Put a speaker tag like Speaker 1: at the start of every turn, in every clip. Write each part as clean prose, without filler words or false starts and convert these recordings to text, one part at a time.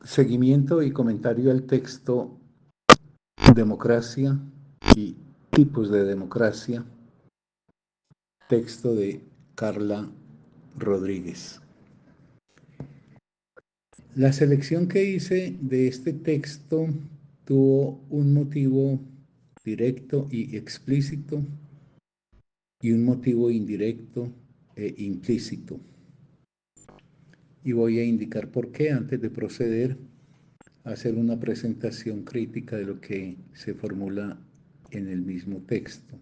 Speaker 1: Seguimiento y comentario al texto Democracia y tipos de democracia, texto de Carla Rodríguez. La selección que hice de este texto tuvo un motivo directo y explícito y un motivo indirecto e implícito. Y voy a indicar por qué antes de proceder a hacer una presentación crítica de lo que se formula en el mismo texto.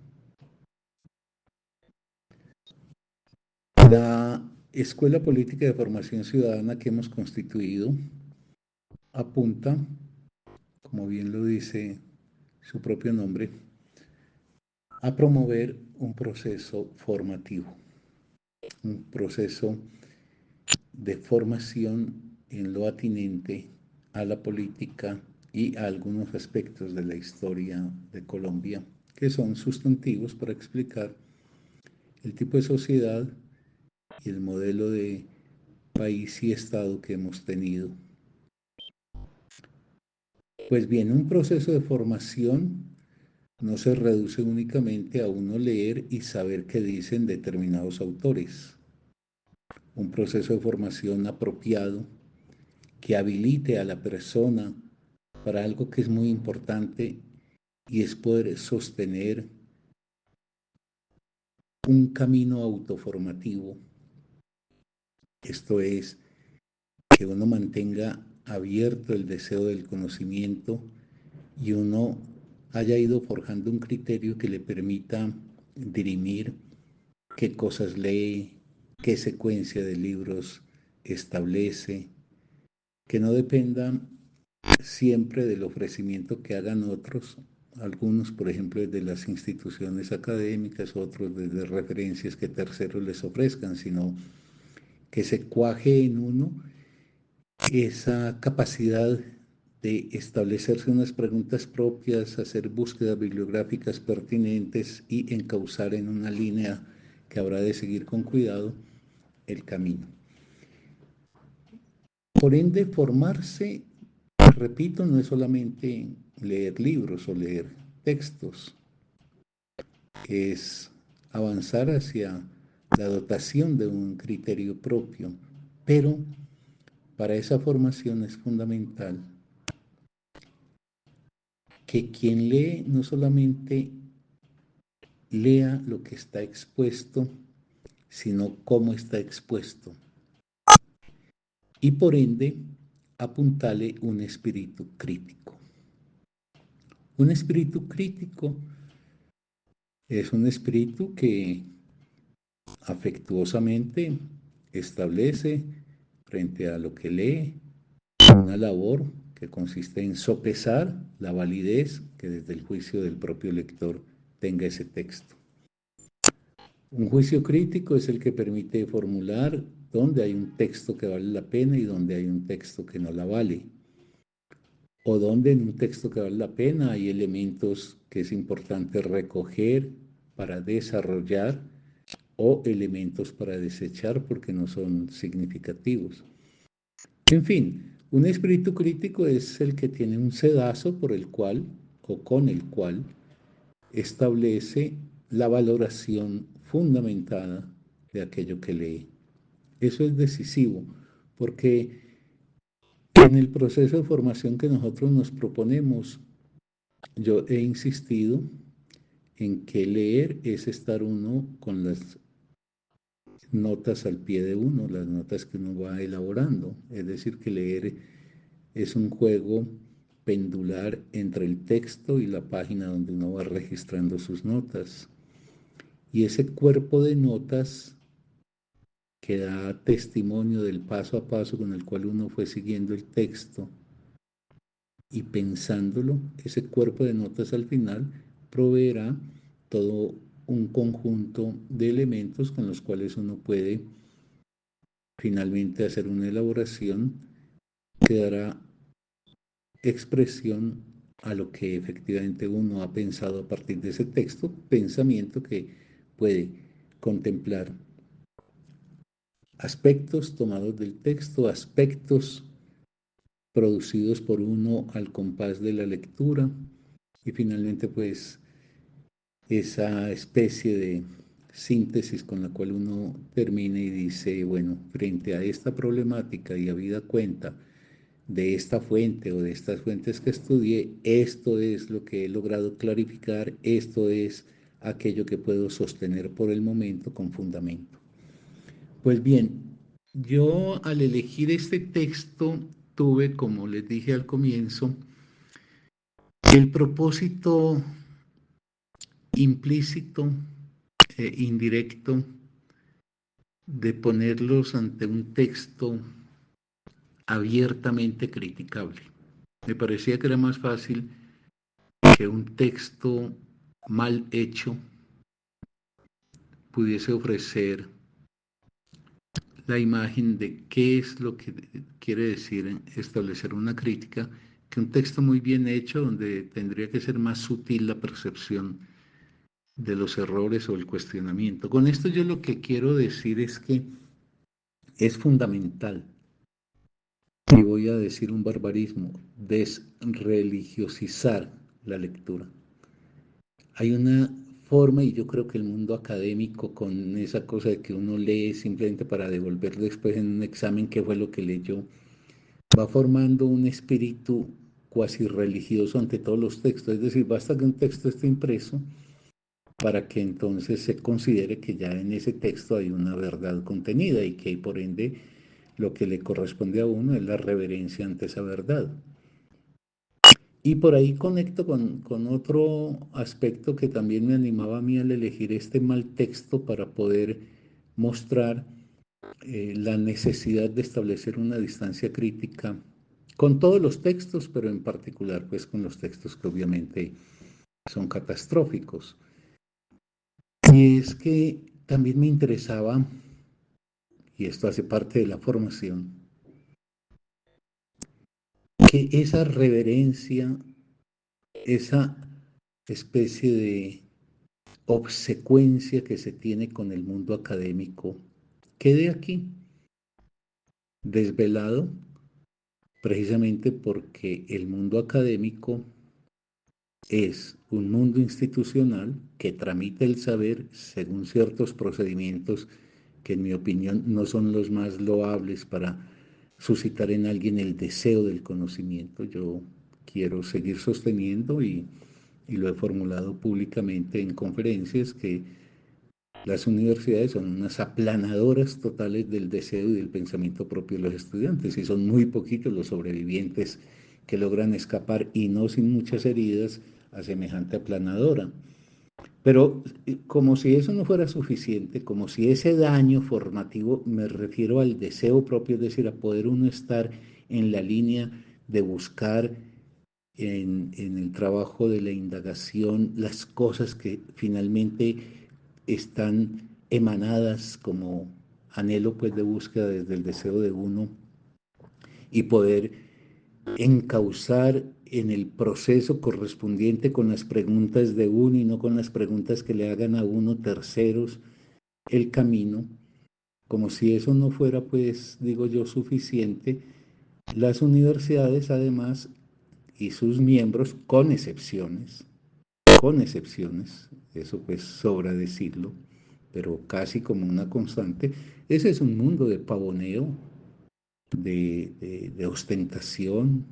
Speaker 1: La Escuela Política de Formación Ciudadana que hemos constituido apunta, como bien lo dice su propio nombre, a promover un proceso formativo, un proceso de formación en lo atinente a la política y a algunos aspectos de la historia de Colombia que son sustantivos para explicar el tipo de sociedad y el modelo de país y Estado que hemos tenido. Pues bien, un proceso de formación no se reduce únicamente a uno leer y saber qué dicen determinados autores. Un proceso de formación apropiado que habilite a la persona para algo que es muy importante y es poder sostener un camino autoformativo. Esto es, que uno mantenga abierto el deseo del conocimiento y uno haya ido forjando un criterio que le permita dirimir qué cosas lee, qué secuencia de libros establece, que no dependa siempre del ofrecimiento que hagan otros, algunos por ejemplo desde las instituciones académicas, otros desde referencias que terceros les ofrezcan, sino que se cuaje en uno esa capacidad de establecerse unas preguntas propias, hacer búsquedas bibliográficas pertinentes y encauzar en una línea que habrá de seguir con cuidado el camino. Por ende, formarse, repito, no es solamente leer libros o leer textos, es avanzar hacia la dotación de un criterio propio, pero para esa formación es fundamental que quien lee no solamente lea lo que está expuesto, sino cómo está expuesto. Y por ende, apuntale un espíritu crítico. Un espíritu crítico es un espíritu que afectuosamente establece frente a lo que lee una labor que consiste en sopesar la validez que desde el juicio del propio lector tenga ese texto. Un juicio crítico es el que permite formular dónde hay un texto que vale la pena y dónde hay un texto que no la vale. O dónde en un texto que vale la pena hay elementos que es importante recoger para desarrollar o elementos para desechar porque no son significativos. En fin, un espíritu crítico es el que tiene un sedazo por el cual o con el cual establece la valoración fundamentada de aquello que lee. Eso es decisivo, porque en el proceso de formación que nosotros nos proponemos, yo he insistido en que leer es estar uno con las notas al pie de uno, las notas que uno va elaborando. Es decir, que leer es un juego pendular entre el texto y la página donde uno va registrando sus notas. Y ese cuerpo de notas que da testimonio del paso a paso con el cual uno fue siguiendo el texto y pensándolo, ese cuerpo de notas al final proveerá todo un conjunto de elementos con los cuales uno puede finalmente hacer una elaboración que dará expresión a lo que efectivamente uno ha pensado a partir de ese texto, pensamiento que puede contemplar aspectos tomados del texto, aspectos producidos por uno al compás de la lectura y finalmente pues esa especie de síntesis con la cual uno termina y dice, bueno, frente a esta problemática y habida cuenta de esta fuente o de estas fuentes que estudié, esto es lo que he logrado clarificar, esto es aquello que puedo sostener por el momento con fundamento. Pues bien, yo al elegir este texto tuve, como les dije al comienzo, el propósito implícito e indirecto de ponerlos ante un texto abiertamente criticable. Me parecía que era más fácil que un texto mal hecho pudiese ofrecer la imagen de qué es lo que quiere decir establecer una crítica, que un texto muy bien hecho donde tendría que ser más sutil la percepción de los errores o el cuestionamiento. Con esto yo lo que quiero decir es que es fundamental, y voy a decir un barbarismo, desreligiosizar la lectura. Hay una forma, y yo creo que el mundo académico, con esa cosa de que uno lee simplemente para devolver después en un examen qué fue lo que leyó, va formando un espíritu cuasi religioso ante todos los textos. Es decir, basta que un texto esté impreso para que entonces se considere que ya en ese texto hay una verdad contenida y que por ende lo que le corresponde a uno es la reverencia ante esa verdad. Y por ahí conecto con otro aspecto que también me animaba a mí al elegir este mal texto para poder mostrar la necesidad de establecer una distancia crítica con todos los textos, pero en particular pues con los textos que obviamente son catastróficos. Y es que también me interesaba, y esto hace parte de la formación, que esa reverencia, esa especie de obsecuencia que se tiene con el mundo académico quede aquí, desvelado, precisamente porque el mundo académico es un mundo institucional que tramita el saber según ciertos procedimientos que en mi opinión no son los más loables para suscitar en alguien el deseo del conocimiento. Yo quiero seguir sosteniendo y lo he formulado públicamente en conferencias que las universidades son unas aplanadoras totales del deseo y del pensamiento propio de los estudiantes y son muy poquitos los sobrevivientes que logran escapar y no sin muchas heridas a semejante aplanadora. Pero como si eso no fuera suficiente, como si ese daño formativo, me refiero al deseo propio, es decir, a poder uno estar en la línea de buscar en el trabajo de la indagación las cosas que finalmente están emanadas como anhelo pues de búsqueda desde el deseo de uno y poder encauzar en el proceso correspondiente con las preguntas de uno y no con las preguntas que le hagan a uno terceros el camino, como si eso no fuera pues digo yo suficiente, las universidades además y sus miembros con excepciones, eso pues sobra decirlo, pero casi como una constante, ese es un mundo de pavoneo, de ostentación,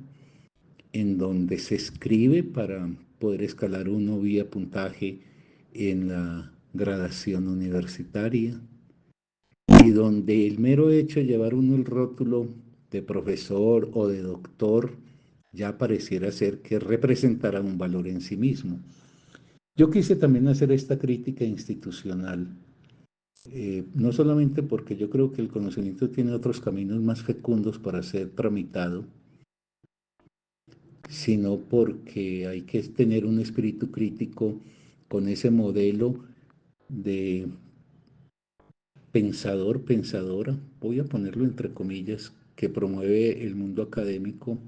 Speaker 1: en donde se escribe para poder escalar uno vía puntaje en la gradación universitaria y donde el mero hecho de llevar uno el rótulo de profesor o de doctor ya pareciera ser que representará un valor en sí mismo. Yo quise también hacer esta crítica institucional, no solamente porque yo creo que el conocimiento tiene otros caminos más fecundos para ser tramitado, sino porque hay que tener un espíritu crítico con ese modelo de pensador, pensadora, voy a ponerlo entre comillas, que promueve el mundo académico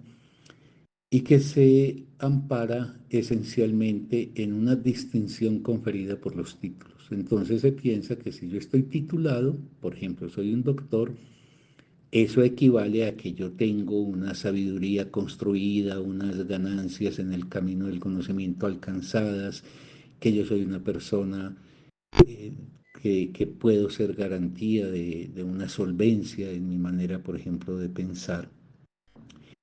Speaker 1: y que se ampara esencialmente en una distinción conferida por los títulos. Entonces se piensa que si yo estoy titulado, por ejemplo, soy un doctor, eso equivale a que yo tengo una sabiduría construida, unas ganancias en el camino del conocimiento alcanzadas, que yo soy una persona eh, que puedo ser garantía de una solvencia en mi manera, por ejemplo, de pensar.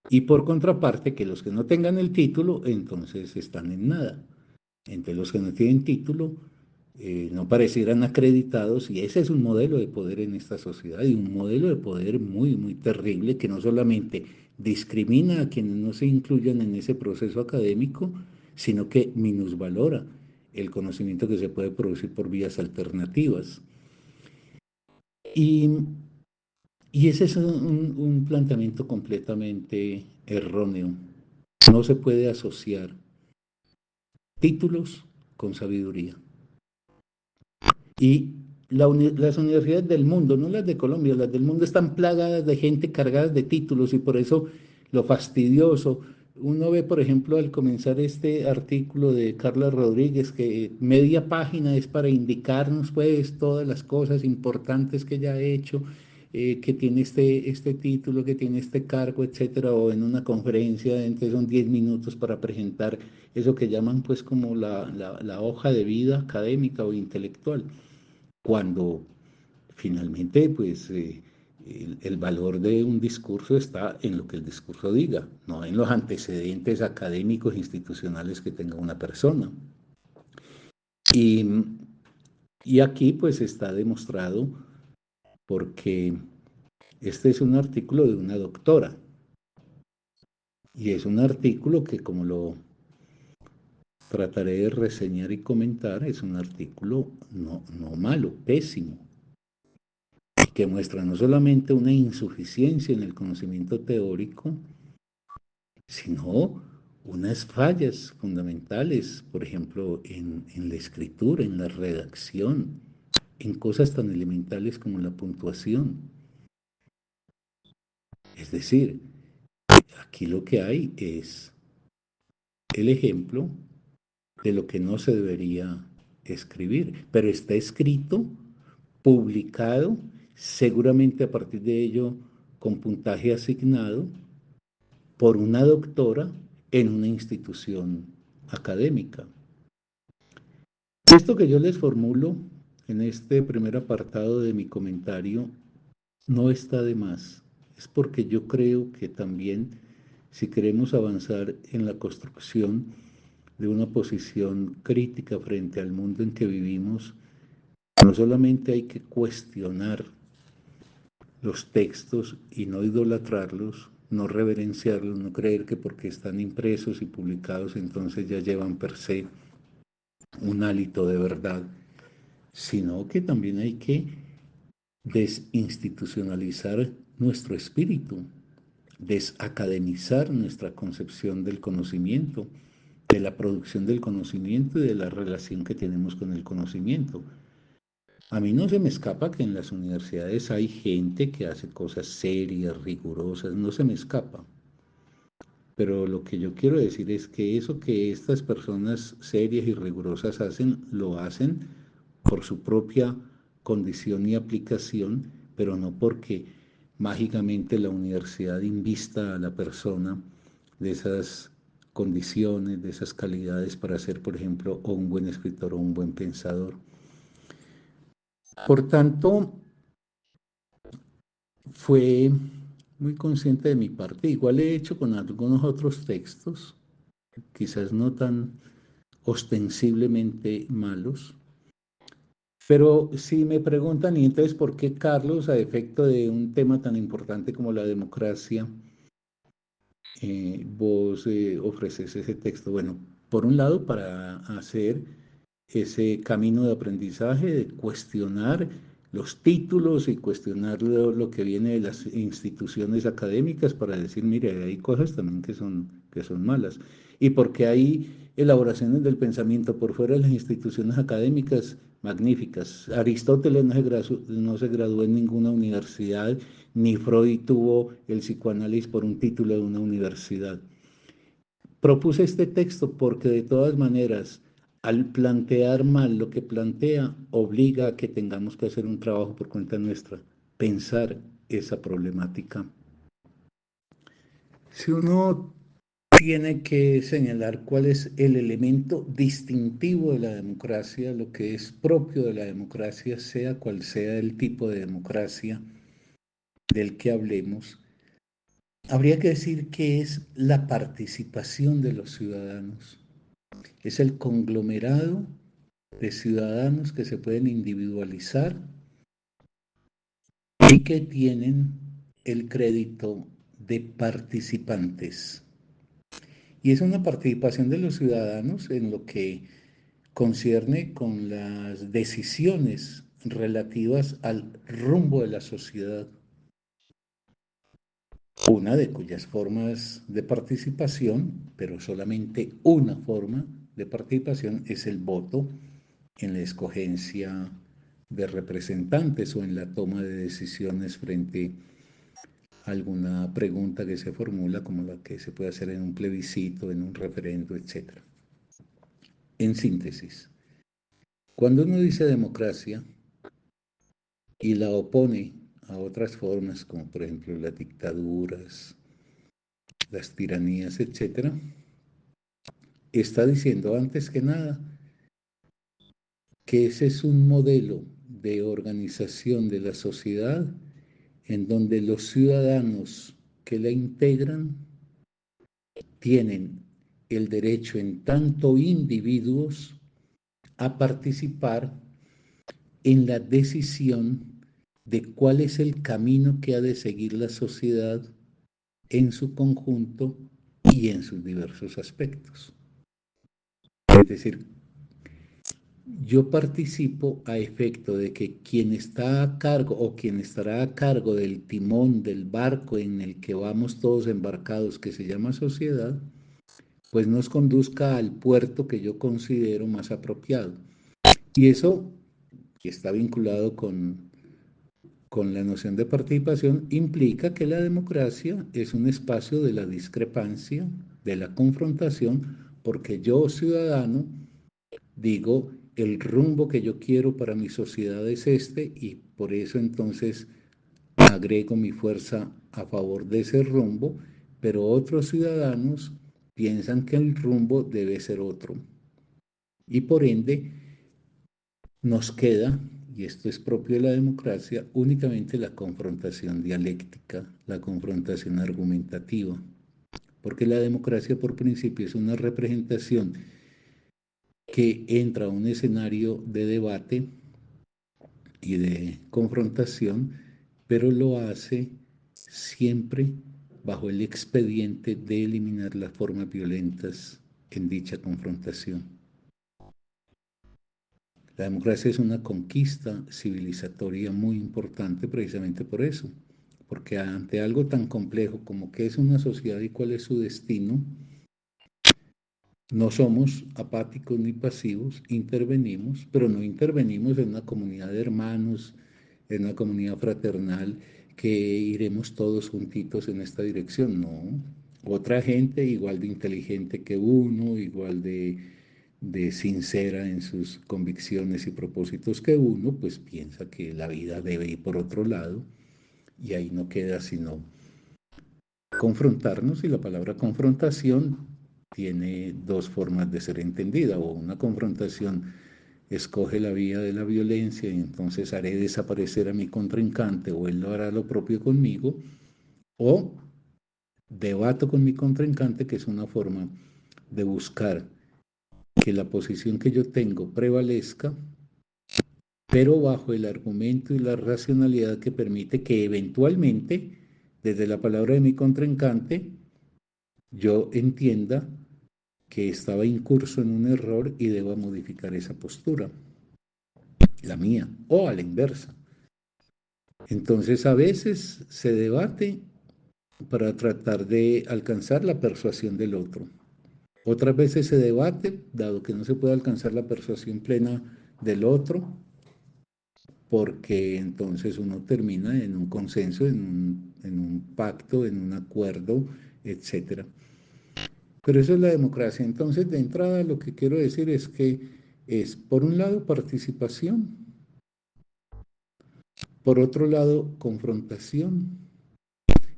Speaker 1: Y por contraparte, que los que no tengan el título, entonces están en nada. Entre los que no tienen título, no parecieran acreditados, y ese es un modelo de poder en esta sociedad, y un modelo de poder muy, muy terrible, que no solamente discrimina a quienes no se incluyan en ese proceso académico, sino que minusvalora el conocimiento que se puede producir por vías alternativas. Y, y ese es un planteamiento completamente erróneo. No se puede asociar títulos con sabiduría. Y las universidades del mundo, no las de Colombia, las del mundo están plagadas de gente cargada de títulos, y por eso lo fastidioso. Uno ve, por ejemplo, al comenzar este artículo de Carla Rodríguez, que media página es para indicarnos pues todas las cosas importantes que ella ha hecho, que tiene este título, que tiene este cargo, etcétera, o en una conferencia, entonces son 10 minutos para presentar eso que llaman pues como la hoja de vida académica o intelectual, cuando finalmente pues el valor de un discurso está en lo que el discurso diga, no en los antecedentes académicos institucionales que tenga una persona. Y, y aquí pues está demostrado, porque este es un artículo de una doctora, y es un artículo que, como lo trataré de reseñar y comentar, es un artículo no malo, pésimo, que muestra no solamente una insuficiencia en el conocimiento teórico, sino unas fallas fundamentales, por ejemplo, en la escritura, en la redacción, en cosas tan elementales como la puntuación. Es decir, aquí lo que hay es el ejemplo de lo que no se debería escribir, pero está escrito, publicado, seguramente a partir de ello con puntaje asignado por una doctora en una institución académica. Esto que yo les formulo en este primer apartado de mi comentario no está de más. Es porque yo creo que también, si queremos avanzar en la construcción de una posición crítica frente al mundo en que vivimos, no solamente hay que cuestionar los textos y no idolatrarlos, no reverenciarlos, no creer que porque están impresos y publicados entonces ya llevan per se un hálito de verdad, sino que también hay que desinstitucionalizar nuestro espíritu, desacademizar nuestra concepción del conocimiento, de la producción del conocimiento y de la relación que tenemos con el conocimiento. A mí no se me escapa que en las universidades hay gente que hace cosas serias, rigurosas, no se me escapa. Pero lo que yo quiero decir es que eso que estas personas serias y rigurosas hacen, lo hacen por su propia condición y aplicación, pero no porque mágicamente la universidad invista a la persona de esas condiciones, de esas calidades para ser, por ejemplo, o un buen escritor o un buen pensador. Por tanto, fue muy consciente de mi parte. Igual he hecho con algunos otros textos, quizás no tan ostensiblemente malos. Pero si me preguntan, ¿y entonces por qué, Carlos, a efecto de un tema tan importante como la democracia, vos ofreces ese texto? Bueno, por un lado, para hacer ese camino de aprendizaje, de cuestionar los títulos y cuestionar lo que viene de las instituciones académicas, para decir, mire, hay cosas también que son malas. Y porque hay elaboraciones del pensamiento por fuera de las instituciones académicas magníficas. Aristóteles no se graduó en ninguna universidad, ni Freud tuvo el psicoanálisis por un título de una universidad. Propuse este texto porque de todas maneras, al plantear mal lo que plantea, obliga a que tengamos que hacer un trabajo por cuenta nuestra, pensar esa problemática. Si uno tiene que señalar cuál es el elemento distintivo de la democracia, lo que es propio de la democracia, sea cual sea el tipo de democracia del que hablemos, habría que decir que es la participación de los ciudadanos. Es el conglomerado de ciudadanos que se pueden individualizar y que tienen el crédito de participantes. Y es una participación de los ciudadanos en lo que concierne con las decisiones relativas al rumbo de la sociedad, una de cuyas formas de participación, pero solamente una forma de participación, es el voto en la escogencia de representantes o en la toma de decisiones frente a alguna pregunta que se formula, como la que se puede hacer en un plebiscito, en un referendo, etc. En síntesis, cuando uno dice democracia y la opone a otras formas, como por ejemplo las dictaduras, las tiranías, etc., está diciendo antes que nada que ese es un modelo de organización de la sociedad en donde los ciudadanos que la integran tienen el derecho en tanto individuos a participar en la decisión de cuál es el camino que ha de seguir la sociedad en su conjunto y en sus diversos aspectos. Es decir, yo participo a efecto de que quien está a cargo o quien estará a cargo del timón del barco en el que vamos todos embarcados, que se llama sociedad, pues nos conduzca al puerto que yo considero más apropiado. Y eso, que está vinculado con la noción de participación, implica que la democracia es un espacio de la discrepancia, de la confrontación, porque yo, ciudadano, digo, el rumbo que yo quiero para mi sociedad es este y por eso entonces agrego mi fuerza a favor de ese rumbo, pero otros ciudadanos piensan que el rumbo debe ser otro. Y por ende nos queda, y esto es propio de la democracia, únicamente la confrontación dialéctica, la confrontación argumentativa, porque la democracia por principio es una representación que entra a un escenario de debate y de confrontación, pero lo hace siempre bajo el expediente de eliminar las formas violentas en dicha confrontación. La democracia es una conquista civilizatoria muy importante precisamente por eso, porque ante algo tan complejo como qué es una sociedad y cuál es su destino, no somos apáticos ni pasivos, intervenimos, pero no intervenimos en una comunidad de hermanos, en una comunidad fraternal, que iremos todos juntitos en esta dirección, no. Otra gente igual de inteligente que uno, igual de sincera en sus convicciones y propósitos que uno, pues piensa que la vida debe ir por otro lado y ahí no queda sino confrontarnos, y la palabra confrontación tiene dos formas de ser entendida, o una confrontación escoge la vía de la violencia y entonces haré desaparecer a mi contrincante o él lo hará lo propio conmigo, o debato con mi contrincante, que es una forma de buscar que la posición que yo tengo prevalezca, pero bajo el argumento y la racionalidad que permite que eventualmente, desde la palabra de mi contrincante, yo entienda que estaba incurso en un error y deba modificar esa postura, la mía, o a la inversa. Entonces a veces se debate para tratar de alcanzar la persuasión del otro. Otras veces se debate, dado que no se puede alcanzar la persuasión plena del otro, porque entonces uno termina en un consenso, en un pacto, en un acuerdo, etc. Pero eso es la democracia. Entonces, de entrada, lo que quiero decir es que es, por un lado, participación, Por otro lado, confrontación.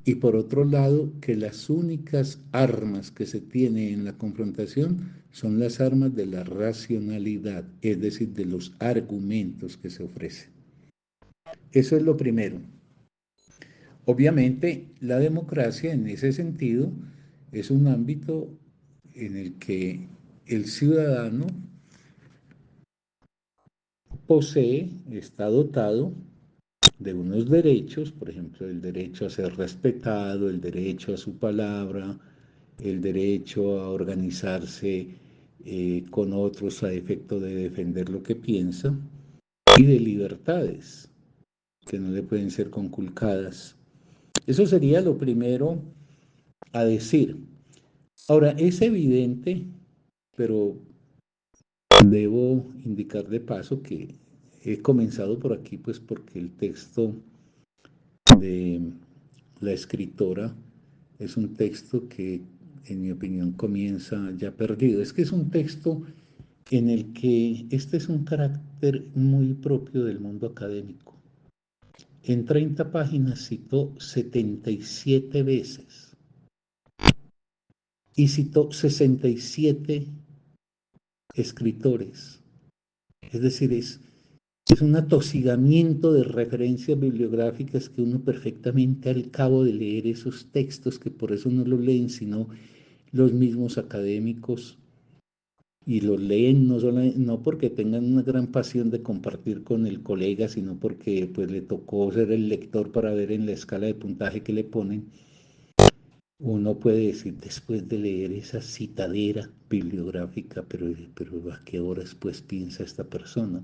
Speaker 1: Y por otro lado, que las únicas armas que se tienen en la confrontación son las armas de la racionalidad, es decir, de los argumentos que se ofrecen. Eso es lo primero. Obviamente, la democracia en ese sentido es un ámbito en el que el ciudadano posee, está dotado de unos derechos, por ejemplo, el derecho a ser respetado, el derecho a su palabra, el derecho a organizarse con otros a efecto de defender lo que piensa, y de libertades que no le pueden ser conculcadas. Eso sería lo primero a decir. Ahora, es evidente, pero debo indicar de paso que he comenzado por aquí, pues porque el texto de la escritora es un texto que, en mi opinión, comienza ya perdido. Es que es un texto en el que este es un carácter muy propio del mundo académico. En 30 páginas citó 77 veces y citó 67 escritores. Es decir, es un atosigamiento de referencias bibliográficas que uno perfectamente al cabo de leer esos textos, que por eso no lo leen sino los mismos académicos, y los leen no porque tengan una gran pasión de compartir con el colega, sino porque pues le tocó ser el lector para ver en la escala de puntaje que le ponen. Uno puede decir, después de leer esa citadera bibliográfica, pero ¿a qué horas pues piensa esta persona?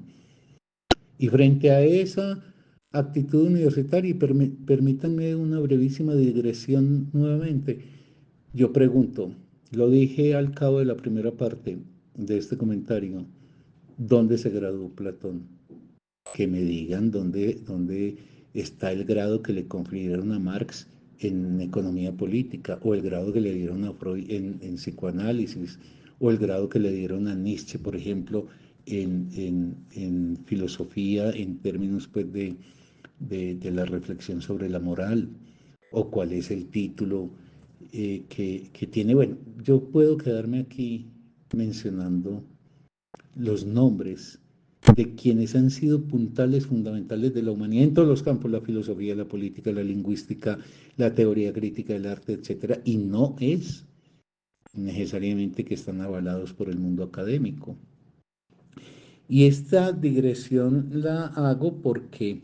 Speaker 1: Y frente a esa actitud universitaria, y permítanme una brevísima digresión nuevamente, yo pregunto, lo dije al cabo de la primera parte de este comentario, ¿dónde se graduó Platón? Que me digan dónde está el grado que le confirieron a Marx en economía política, o el grado que le dieron a Freud en psicoanálisis, o el grado que le dieron a Nietzsche, por ejemplo, en filosofía, en términos pues de la reflexión sobre la moral, o cuál es el título que tiene. Bueno, yo puedo quedarme aquí mencionando los nombres de quienes han sido puntales fundamentales de la humanidad en todos los campos, la filosofía, la política, la lingüística, la teoría crítica del arte, etcétera, y no es necesariamente que están avalados por el mundo académico. Y esta digresión la hago porque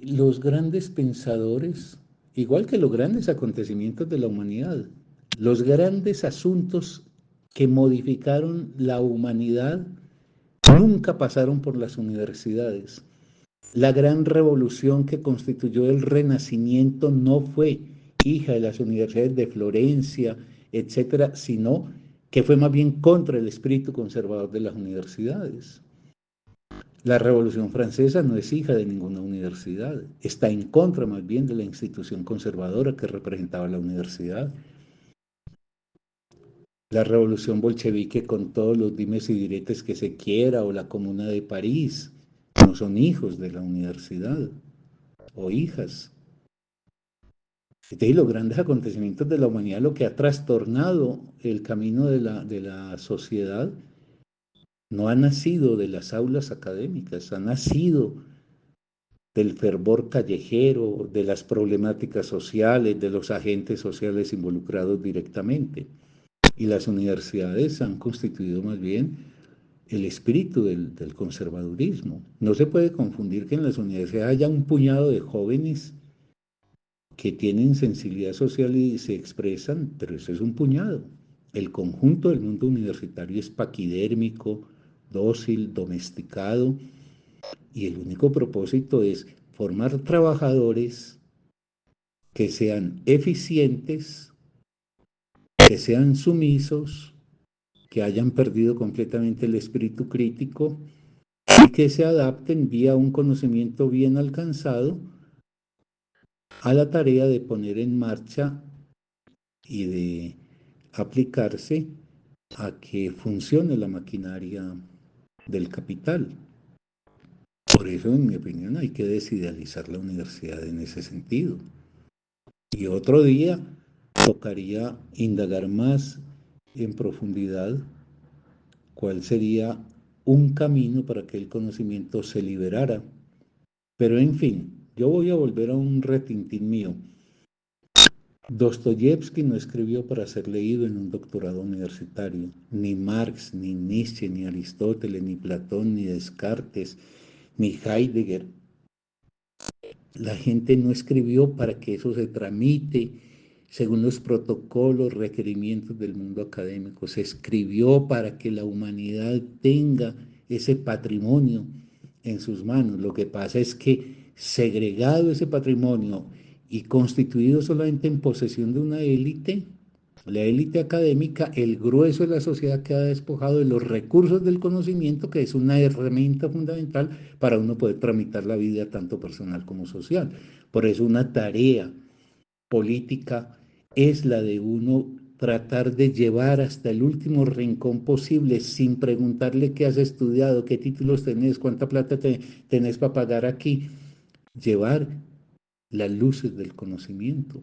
Speaker 1: los grandes pensadores, igual que los grandes acontecimientos de la humanidad, los grandes asuntos que modificaron la humanidad nunca pasaron por las universidades. La gran revolución que constituyó el Renacimiento no fue hija de las universidades de Florencia, etcétera, sino que fue más bien contra el espíritu conservador de las universidades. La Revolución Francesa no es hija de ninguna universidad, está en contra más bien de la institución conservadora que representaba la universidad. La Revolución Bolchevique, con todos los dimes y diretes que se quiera, o la Comuna de París, no son hijos de la universidad o hijas. Y los grandes acontecimientos de la humanidad, lo que ha trastornado el camino de la sociedad, no ha nacido de las aulas académicas, ha nacido del fervor callejero, de las problemáticas sociales, de los agentes sociales involucrados directamente. Y las universidades han constituido más bien el espíritu del conservadurismo. No se puede confundir que en las universidades haya un puñado de jóvenes que tienen sensibilidad social y se expresan, pero eso es un puñado. El conjunto del mundo universitario es paquidérmico, dócil, domesticado, y el único propósito es formar trabajadores que sean eficientes, que sean sumisos, que hayan perdido completamente el espíritu crítico y que se adapten vía un conocimiento bien alcanzado a la tarea de poner en marcha y de aplicarse a que funcione la maquinaria del capital. Por eso, en mi opinión, hay que desidealizar la universidad en ese sentido. Y otro día tocaría indagar más en profundidad cuál sería un camino para que el conocimiento se liberara. Pero en fin, yo voy a volver a un retintín mío. Dostoyevsky no escribió para ser leído en un doctorado universitario, ni Marx, ni Nietzsche, ni Aristóteles, ni Platón, ni Descartes, ni Heidegger. La gente no escribió para que eso se tramite según los protocolos, requerimientos del mundo académico. Se escribió para que la humanidad tenga ese patrimonio en sus manos. Lo que pasa es que segregado ese patrimonio y constituido solamente en posesión de una élite, la élite académica, el grueso de la sociedad queda despojado de los recursos del conocimiento, que es una herramienta fundamental para uno poder tramitar la vida tanto personal como social. Por eso una tarea política es la de uno tratar de llevar hasta el último rincón posible sin preguntarle qué has estudiado, qué títulos tenés, cuánta plata tenés para pagar aquí, llevar las luces del conocimiento.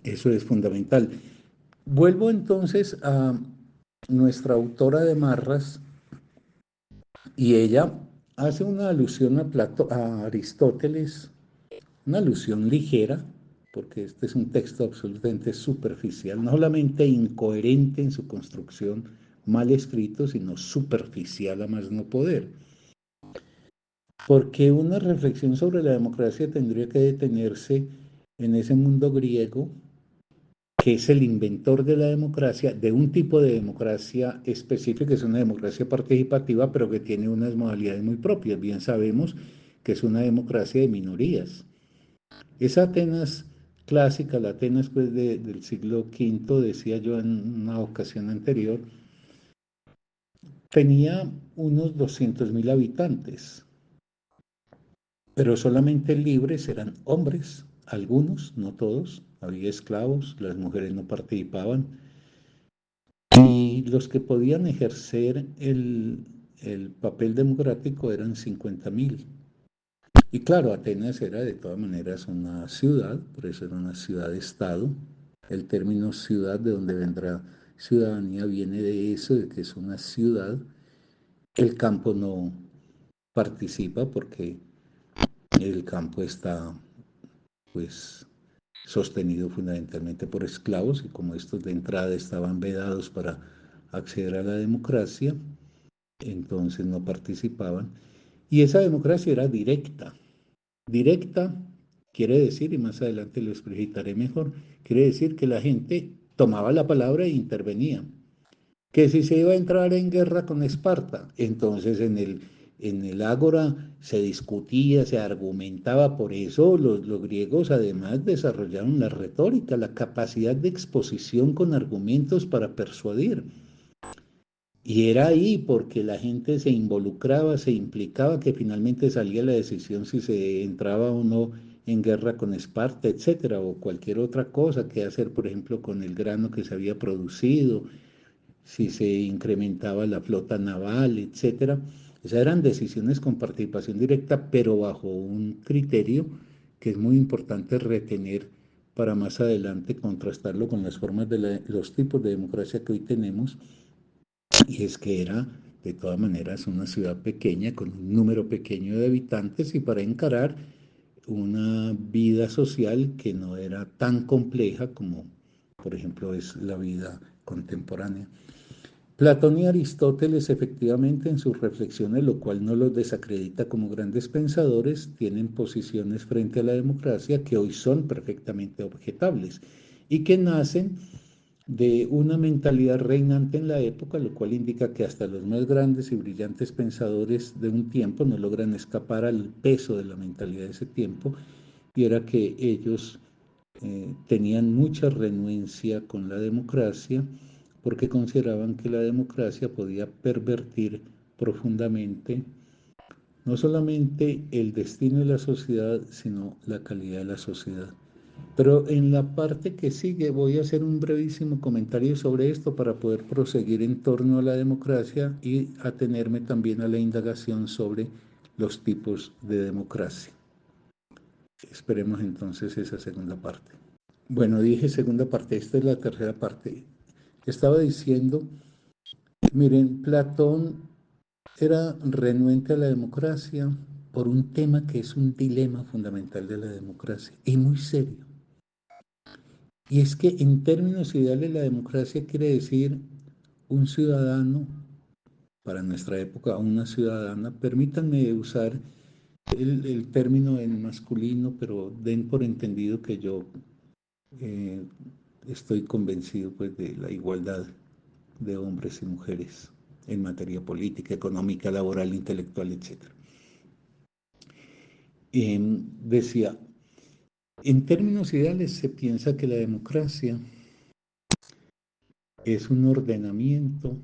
Speaker 1: Eso es fundamental. Vuelvo entonces a nuestra autora de Marras y ella hace una alusión a Aristóteles, una alusión ligera, porque este es un texto absolutamente superficial, no solamente incoherente en su construcción, mal escrito, sino superficial a más no poder. Porque una reflexión sobre la democracia tendría que detenerse en ese mundo griego que es el inventor de la democracia, de un tipo de democracia específica, que es una democracia participativa, pero que tiene unas modalidades muy propias. Bien sabemos que es una democracia de minorías. Esa Atenas clásica, la Atenas pues, del siglo V, decía yo en una ocasión anterior, tenía unos 200.000 habitantes, pero solamente libres eran hombres, algunos, no todos, había esclavos, las mujeres no participaban, y los que podían ejercer el papel democrático eran 50.000. Y claro, Atenas era de todas maneras una ciudad, por eso era una ciudad-estado. El término ciudad, de donde vendrá ciudadanía, viene de eso, de que es una ciudad. El campo no participa porque el campo está pues sostenido fundamentalmente por esclavos y como estos de entrada estaban vedados para acceder a la democracia, entonces no participaban. Y esa democracia era directa. Directa quiere decir, y más adelante lo explicitaré mejor, quiere decir que la gente tomaba la palabra e intervenía. Que si se iba a entrar en guerra con Esparta, entonces en el ágora se discutía, se argumentaba, por eso los griegos además desarrollaron la retórica, la capacidad de exposición con argumentos para persuadir. Y era ahí porque la gente se involucraba, se implicaba, que finalmente salía la decisión si se entraba o no en guerra con Esparta, etcétera, o cualquier otra cosa que hacer, por ejemplo, con el grano que se había producido, si se incrementaba la flota naval, etcétera. Esas eran decisiones con participación directa, pero bajo un criterio que es muy importante retener para más adelante contrastarlo con las formas de los tipos de democracia que hoy tenemos, y es que era de todas maneras una ciudad pequeña con un número pequeño de habitantes y para encarar una vida social que no era tan compleja como, por ejemplo, es la vida contemporánea. Platón y Aristóteles, efectivamente, en sus reflexiones, lo cual no los desacredita como grandes pensadores, tienen posiciones frente a la democracia que hoy son perfectamente objetables y que nacen de una mentalidad reinante en la época, lo cual indica que hasta los más grandes y brillantes pensadores de un tiempo no logran escapar al peso de la mentalidad de ese tiempo, y era que ellos tenían mucha renuencia con la democracia porque consideraban que la democracia podía pervertir profundamente no solamente el destino de la sociedad, sino la calidad de la sociedad. Pero en la parte que sigue voy a hacer un brevísimo comentario sobre esto para poder proseguir en torno a la democracia y atenerme también a la indagación sobre los tipos de democracia. Esperemos entonces esa segunda parte. Bueno, dije segunda parte, esta es la tercera parte. Estaba diciendo, miren, Platón era renuente a la democracia por un tema que es un dilema fundamental de la democracia y muy serio. Y es que en términos ideales la democracia quiere decir un ciudadano, para nuestra época una ciudadana, permítanme usar el término en masculino, pero den por entendido que yo eh, estoy convencido pues de la igualdad de hombres y mujeres en materia política, económica, laboral, intelectual, etc. Decía, en términos ideales se piensa que la democracia es un ordenamiento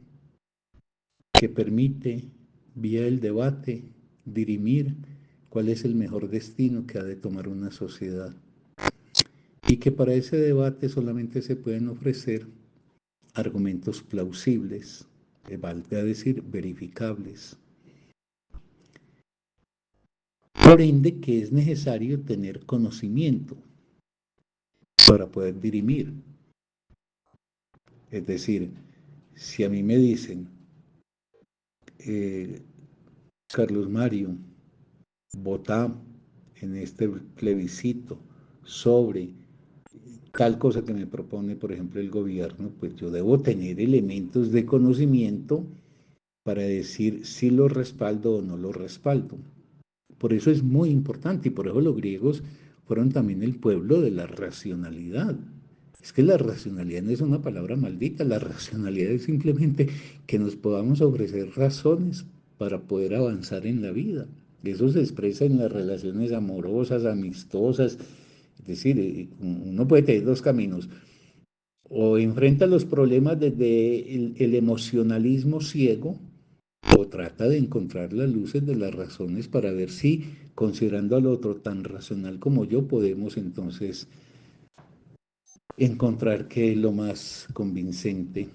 Speaker 1: que permite, vía el debate, dirimir cuál es el mejor destino que ha de tomar una sociedad. Y que para ese debate solamente se pueden ofrecer argumentos plausibles, vale a decir, verificables. Por ende, que es necesario tener conocimiento para poder dirimir. Es decir, si a mí me dicen, eh, Carlos Mario, vota en este plebiscito sobre tal cosa que me propone, por ejemplo, el gobierno, pues yo debo tener elementos de conocimiento para decir si lo respaldo o no lo respaldo. Por eso es muy importante y por eso los griegos fueron también el pueblo de la racionalidad. Es que la racionalidad no es una palabra maldita, la racionalidad es simplemente que nos podamos ofrecer razones para poder avanzar en la vida. Eso se expresa en las relaciones amorosas, amistosas. Es decir, uno puede tener dos caminos. O enfrenta los problemas desde el emocionalismo ciego, o trata de encontrar las luces de las razones para ver si, considerando al otro tan racional como yo, podemos entonces encontrar qué es lo más convincente.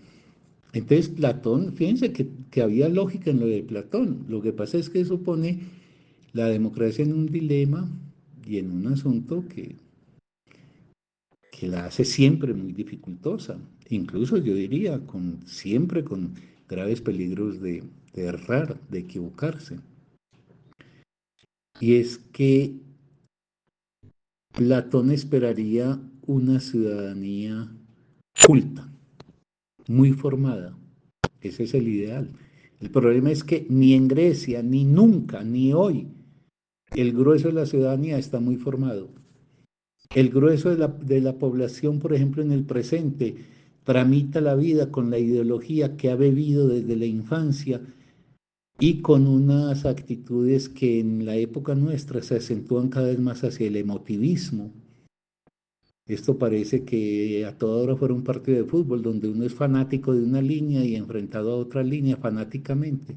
Speaker 1: Entonces Platón, fíjense que había lógica en lo de Platón. Lo que pasa es que eso pone la democracia en un dilema y en un asunto que la hace siempre muy dificultosa. Incluso yo diría, siempre con graves peligros de errar, de equivocarse. Y es que Platón esperaría una ciudadanía culta, muy formada. Ese es el ideal. El problema es que ni en Grecia, ni nunca, ni hoy, el grueso de la ciudadanía está muy formado. El grueso de la población, por ejemplo, en el presente, tramita la vida con la ideología que ha bebido desde la infancia y con unas actitudes que en la época nuestra se acentúan cada vez más hacia el emotivismo. Esto parece que a toda hora fuera un partido de fútbol donde uno es fanático de una línea y enfrentado a otra línea fanáticamente,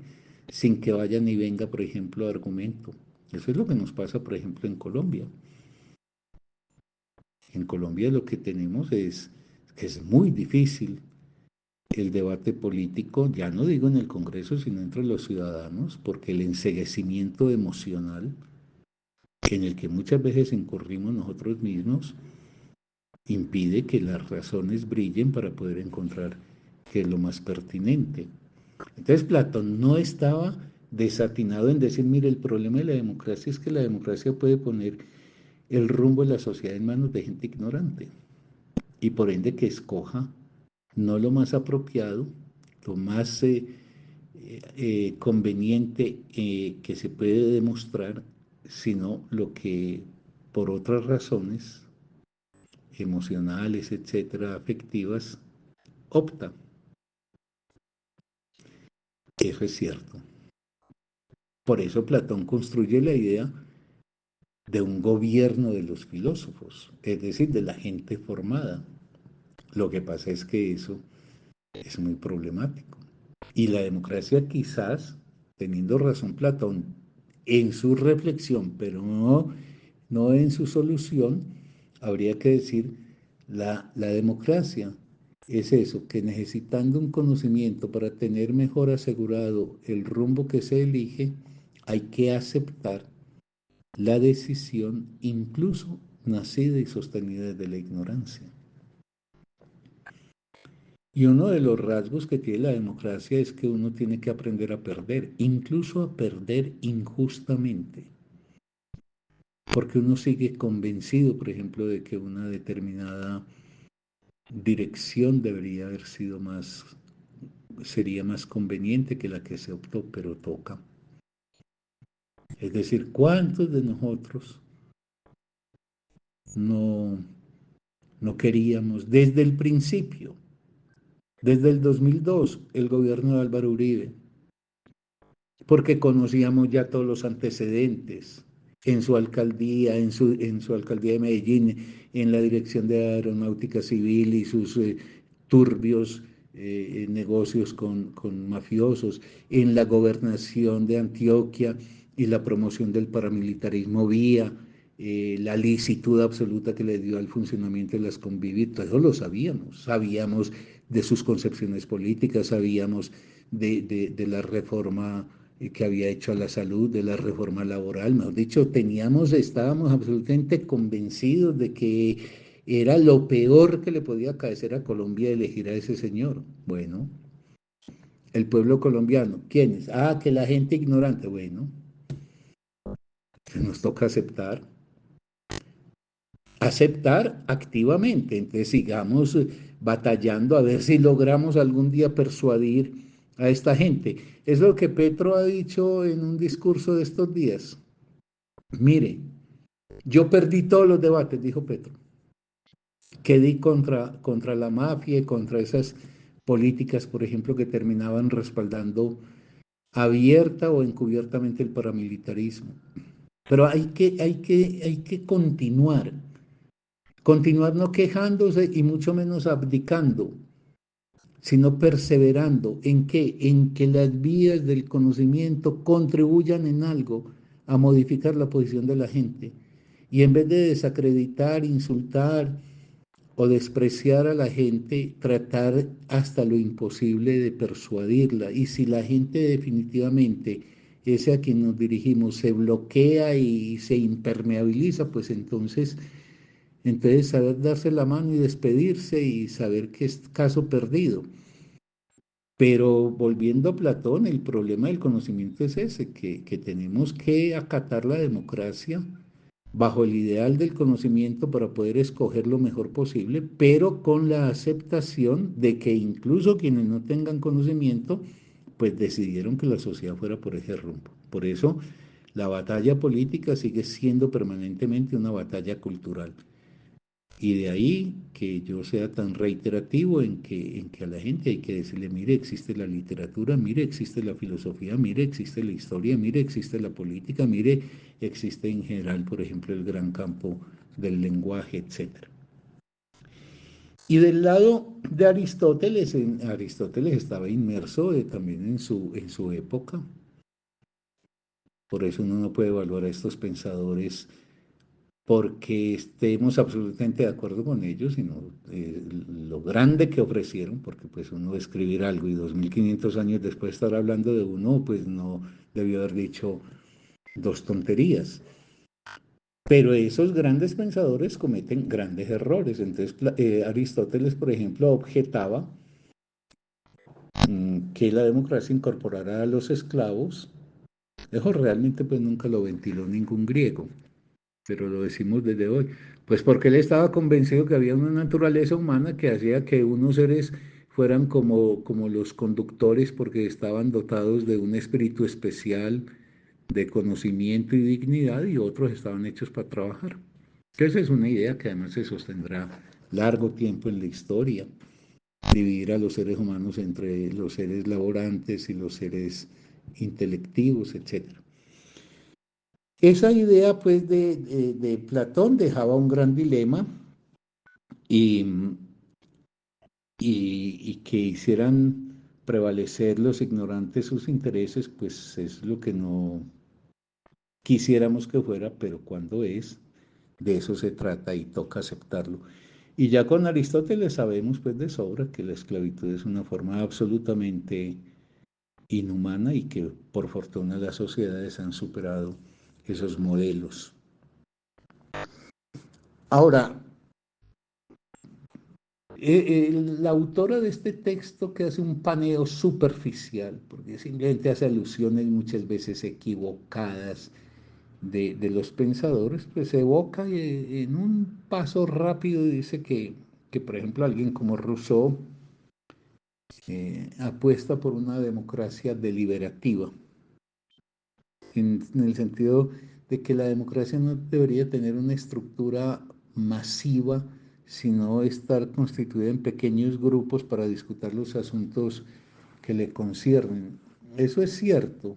Speaker 1: sin que vaya ni venga, por ejemplo, argumento. Eso es lo que nos pasa, por ejemplo, en Colombia. En Colombia lo que tenemos es que es muy difícil el debate político, ya no digo en el Congreso, sino entre los ciudadanos, porque el enceguecimiento emocional en el que muchas veces incurrimos nosotros mismos impide que las razones brillen para poder encontrar qué es lo más pertinente. Entonces Platón no estaba desatinado en decir, mire, el problema de la democracia es que la democracia puede poner el rumbo de la sociedad en manos de gente ignorante y por ende que escoja no lo más apropiado, lo más conveniente que se puede demostrar, sino lo que por otras razones emocionales, etcétera, afectivas, opta. Eso es cierto. Por eso Platón construye la idea de un gobierno de los filósofos, es decir, de la gente formada. Lo que pasa es que eso es muy problemático. Y la democracia quizás, teniendo razón Platón en su reflexión, pero no en su solución, habría que decir, la democracia es eso, que necesitando un conocimiento para tener mejor asegurado el rumbo que se elige, hay que aceptar la decisión incluso nacida y sostenida desde la ignorancia. Y uno de los rasgos que tiene la democracia es que uno tiene que aprender a perder, incluso a perder injustamente, porque uno sigue convencido, por ejemplo, de que una determinada dirección debería haber sido más, sería más conveniente que la que se optó, pero toca. Es decir, ¿cuántos de nosotros no, no queríamos desde el principio, desde el 2002, el gobierno de Álvaro Uribe? Porque conocíamos ya todos los antecedentes en su alcaldía, en su alcaldía de Medellín, en la Dirección de Aeronáutica Civil y sus turbios negocios con mafiosos, en la gobernación de Antioquia y la promoción del paramilitarismo vía la licitud absoluta que le dio al funcionamiento de las Convivir. Todo eso lo sabíamos de sus concepciones políticas, sabíamos de la reforma que había hecho a la salud, de la reforma laboral, mejor dicho, estábamos absolutamente convencidos de que era lo peor que le podía acaecer a Colombia elegir a ese señor. Bueno, el pueblo colombiano, ¿quiénes? Ah, que la gente ignorante. Bueno, nos toca aceptar activamente. Entonces sigamos batallando a ver si logramos algún día persuadir a esta gente. Es lo que Petro ha dicho en un discurso de estos días. Mire, yo perdí todos los debates, dijo Petro. Quedé contra la mafia y contra esas políticas, por ejemplo, que terminaban respaldando abierta o encubiertamente el paramilitarismo. Pero hay que continuar no quejándose y mucho menos abdicando, sino perseverando. ¿En qué? En que las vías del conocimiento contribuyan en algo a modificar la posición de la gente. Y en vez de desacreditar, insultar o despreciar a la gente, tratar hasta lo imposible de persuadirla. Y si la gente definitivamente, ese a quien nos dirigimos, se bloquea y se impermeabiliza, pues entonces saber darse la mano y despedirse y saber que es caso perdido. Pero volviendo a Platón, el problema del conocimiento es ese, que tenemos que acatar la democracia bajo el ideal del conocimiento para poder escoger lo mejor posible, pero con la aceptación de que incluso quienes no tengan conocimiento, pues decidieron que la sociedad fuera por ese rumbo. Por eso la batalla política sigue siendo permanentemente una batalla cultural. Y de ahí que yo sea tan reiterativo en que a la gente hay que decirle, mire, existe la literatura, mire, existe la filosofía, mire, existe la historia, mire, existe la política, mire, existe en general, por ejemplo, el gran campo del lenguaje, etcétera. Y del lado de Aristóteles, Aristóteles estaba inmerso también en su época, por eso uno no puede evaluar a estos pensadores porque estemos absolutamente de acuerdo con ellos, sino lo grande que ofrecieron, porque pues uno escribir algo y 2500 años después estar hablando de uno, pues no debió haber dicho dos tonterías. Pero esos grandes pensadores cometen grandes errores. Entonces Aristóteles, por ejemplo, objetaba que la democracia incorporara a los esclavos. Eso realmente pues nunca lo ventiló ningún griego, pero lo decimos desde hoy, pues porque él estaba convencido que había una naturaleza humana que hacía que unos seres fueran como los conductores porque estaban dotados de un espíritu especial de conocimiento y dignidad y otros estaban hechos para trabajar. Esa es una idea que además se sostendrá largo tiempo en la historia, dividir a los seres humanos entre los seres laborantes y los seres intelectivos, etcétera. Esa idea, pues, de Platón dejaba un gran dilema y, y que hicieran prevalecer los ignorantes sus intereses, pues es lo que no quisiéramos que fuera, pero cuando es, De eso se trata y toca aceptarlo. Y ya con Aristóteles sabemos pues de sobra que la esclavitud es una forma absolutamente inhumana y que por fortuna las sociedades han superado esos modelos. Ahora, la autora de este texto que hace un paneo superficial, porque simplemente hace alusiones muchas veces equivocadas de los pensadores, pues evoca en un paso rápido dice que, por ejemplo, alguien como Rousseau apuesta por una democracia deliberativa, en el sentido de que la democracia no debería tener una estructura masiva, sino estar constituida en pequeños grupos para discutir los asuntos que le conciernen. Eso es cierto.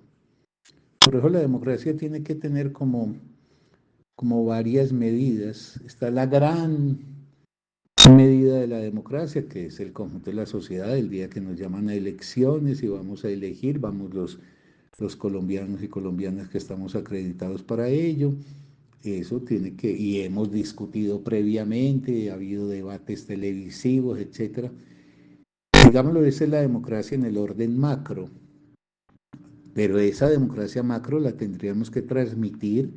Speaker 1: Por eso la democracia tiene que tener como varias medidas. Está la gran medida de la democracia, que es el conjunto de la sociedad, el día que nos llaman a elecciones y vamos a elegir, vamos los colombianos y colombianas que estamos acreditados para ello. Eso tiene que, y hemos discutido previamente, ha habido debates televisivos, etcétera. Digámoslo, esa es la democracia en el orden macro, pero esa democracia macro la tendríamos que transmitir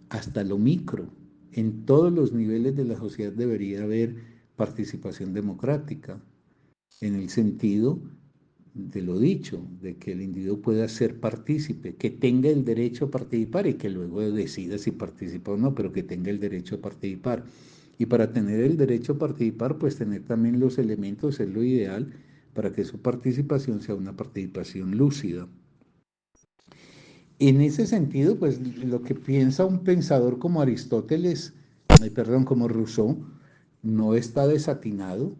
Speaker 1: hasta lo micro. En todos los niveles de la sociedad debería haber participación democrática, en el sentido de lo dicho, de que el individuo pueda ser partícipe, que tenga el derecho a participar y que luego decida si participa o no, pero que tenga el derecho a participar. Y para tener el derecho a participar, pues tener también los elementos es lo ideal para que su participación sea una participación lúcida. En ese sentido, pues lo que piensa un pensador como Aristóteles, perdón, como Rousseau, no está desatinado.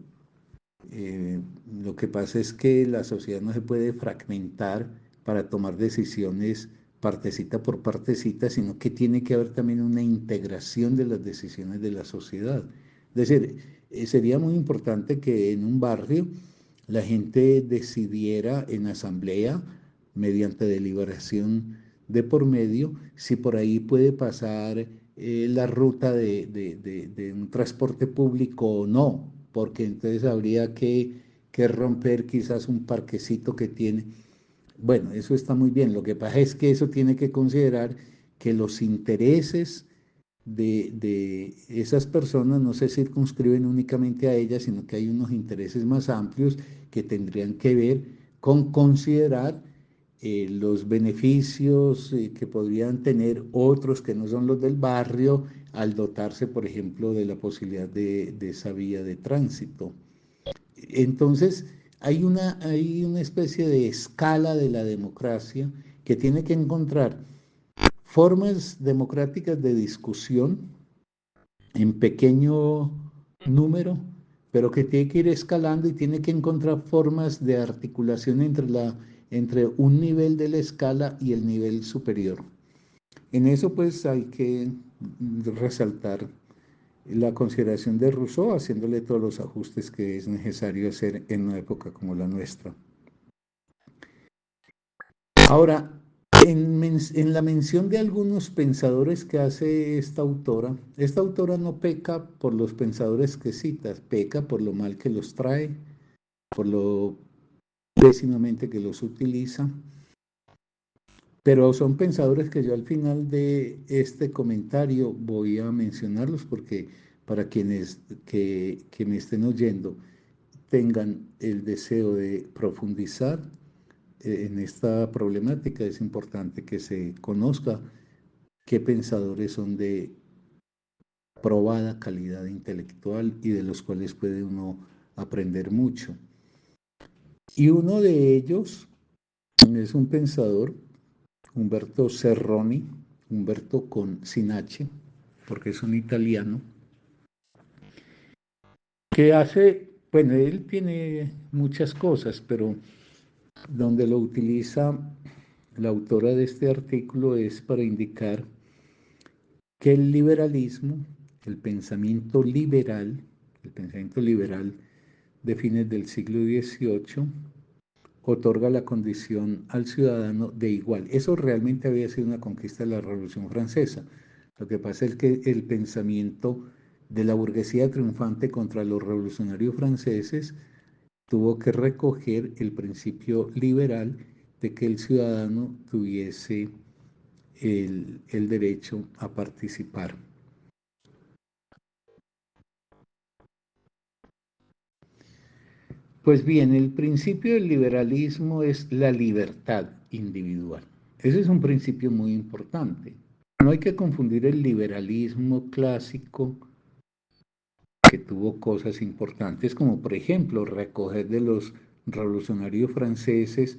Speaker 1: Eh, lo que pasa es que la sociedad no se puede fragmentar para tomar decisiones partecita por partecita, sino que tiene que haber también una integración de las decisiones de la sociedad. Es decir, sería muy importante que en un barrio la gente decidiera en asamblea, mediante deliberación de por medio, si por ahí puede pasar la ruta de un transporte público o no, porque entonces habría que romper quizás un parquecito que tiene. Bueno, eso está muy bien. Lo que pasa es que eso tiene que considerar que los intereses de esas personas no se circunscriben únicamente a ellas, sino que hay unos intereses más amplios que tendrían que ver con considerar los beneficios que podrían tener otros que no son los del barrio al dotarse, por ejemplo, de la posibilidad de esa vía de tránsito. Entonces, hay una especie de escala de la democracia que tiene que encontrar formas democráticas de discusión en pequeño número, pero que tiene que ir escalando y tiene que encontrar formas de articulación entre un nivel de la escala y el nivel superior. En eso pues hay que resaltar la consideración de Rousseau, haciéndole todos los ajustes que es necesario hacer en una época como la nuestra. Ahora, en la mención de algunos pensadores que hace esta autora no peca por los pensadores que cita, peca por lo mal que los trae, por lo pésimamente que los utiliza, pero son pensadores que yo al final de este comentario voy a mencionarlos porque para quienes que me estén oyendo tengan el deseo de profundizar en esta problemática, es importante que se conozca qué pensadores son de probada calidad intelectual y de los cuales puede uno aprender mucho. Y uno de ellos es un pensador, Umberto Serroni, Umberto sin H, porque es un italiano, que hace, bueno, él tiene muchas cosas, pero donde lo utiliza la autora de este artículo es para indicar que el pensamiento liberal de fines del siglo XVIII, otorga la condición al ciudadano de igual. Eso realmente había sido una conquista de la Revolución Francesa. Lo que pasa es que el pensamiento de la burguesía triunfante contra los revolucionarios franceses tuvo que recoger el principio liberal de que el ciudadano tuviese el derecho a participar. Pues bien, el principio del liberalismo es la libertad individual. Ese es un principio muy importante. No hay que confundir el liberalismo clásico, que tuvo cosas importantes, como por ejemplo recoger de los revolucionarios franceses